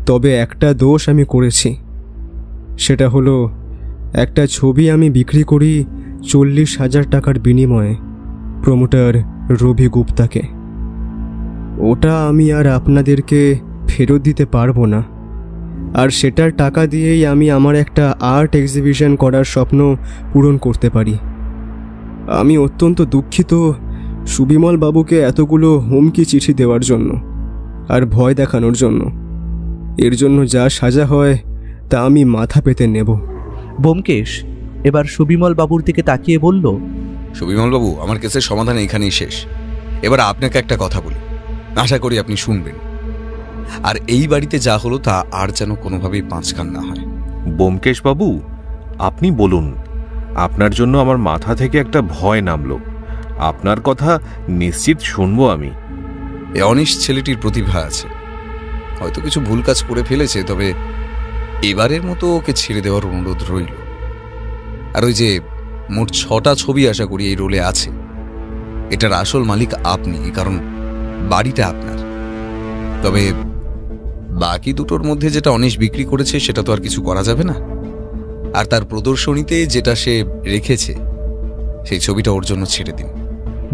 তবে একটা দোষ আমি করেছি, সেটা হলো একটা ছবি আমি বিক্রি করি 40,000 টাকার বিনিময়ে প্রমোটার রবি গুপ্তাকে। ওটা আমি আর আপনাদেরকে ফেরত দিতে পারবো না, আর সেটার টাকা দিয়েই আমি আমার একটা আর্ট এক্সিবিশন করার স্বপ্ন পূরণ করতে পারি। আমি অত্যন্ত দুঃখিত সুবিমল বাবুকে এতগুলো হুমকি চিঠি দেওয়ার জন্য আর ভয় দেখানোর জন্য। এর জন্য যা সাজা হয় তা আমি মাথা পেতে নেব। ব্যোমকেশ এবার সুবিমল বাবুর দিকে তাকিয়ে বলল, সুবিমল বাবু, আমার কেসের সমাধান এখানেই শেষ। এবার আপনাকে একটা কথা বলি, আশা করি আপনি শুনবেন। আর এই বাড়িতে যা হলো তা আর যেন কোনোভাবেই পাঁচকান না হয়। ব্যোমকেশ বাবু, আপনি বলুন। আপনার জন্য আমার মাথা থেকে একটা ভয় নামলো। আপনার কথা নিশ্চিত শুনবো আমি। এ অনিশ ছেলেটির প্রতিভা আছে, হয়তো কিছু ভুল কাজ করে ফেলেছে, তবে এবারের মতো ওকে ছেড়ে দেওয়ার অনুরোধ রইল। আর ওই যে মোট 6টা ছবি আশা করি এই রোলে আছে, এটার আসল মালিক আপনি, কারণ বাড়িটা আপনার। তবে বাকি দুটোর মধ্যে যেটা অনিশ বিক্রি করেছে সেটা তো আর কিছু করা যাবে না। আর তার প্রদর্শনীতে যেটা সে রেখেছে সেই ছবিটা ওর জন্য ছেড়ে দিন।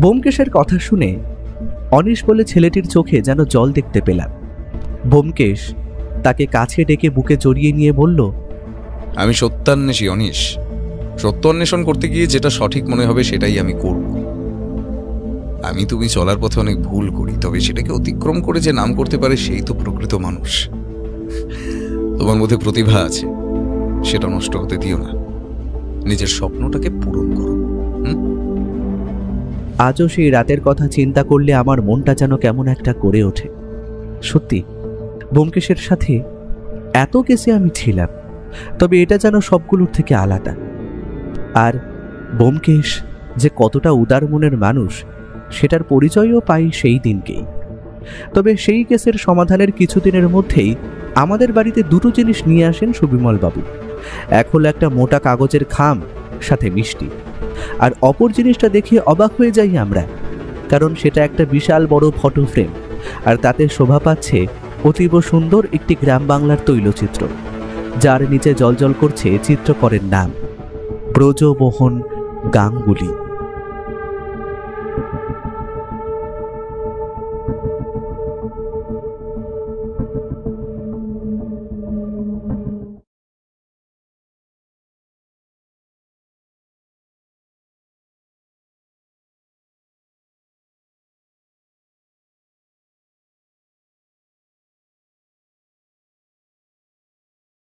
ব্যোমকেশের কথা শুনে অনিশ বলে ছেলেটির চোখে যেন জল দেখতে পেলাম। ব্যোমকেশ তাকে কাছে ডেকে বুকে জড়িয়ে নিয়ে বলল, আমি সত্যান্বেষী অনিশ। সত্য অন্বেষণ করতে গিয়ে যেটা সঠিক মনে হবে সেটাই আমি করব। আমি তুমি চলার পথে অনেক ভুল করি, তবে সেটাকে অতিক্রম করে যে নাম করতে পারে সেই তো প্রকৃত মানুষ। তোমার মধ্যে প্রতিভা আছে, সেটা নষ্ট হতে দিও না। নিজের স্বপ্নটাকে পূরণ করো। আজও সেই রাতের কথা চিন্তা করলে আমার মনটা যেন কেমন একটা করে ওঠে। সত্যি ব্যোমকেশের সাথে এত কেসে আমি ছিলাম, তবে এটা যেন সবগুলোর থেকে আলাদা। আর ব্যোমকেশ যে কতটা উদার মনের মানুষ সেটার পরিচয়ও পাই সেই দিনকেই। তবে সেই কেসের সমাধানের কিছুদিনের মধ্যেই আমাদের বাড়িতে দুটো জিনিস নিয়ে আসেন সুবিমল বাবু। এক হলো একটা মোটা কাগজের খাম, সাথে মিষ্টি। আর অপর জিনিসটা দেখে অবাক হয়ে যাই আমরা, কারণ সেটা একটা বিশাল বড় ফটো ফ্রেম, আর তাতে শোভা পাচ্ছে অতীব সুন্দর একটি গ্রাম বাংলার তৈলচিত্র, যার নিচে জ্বলজ্বল করছে চিত্রকরের নাম ব্রজমোহন গাঙ্গুলি।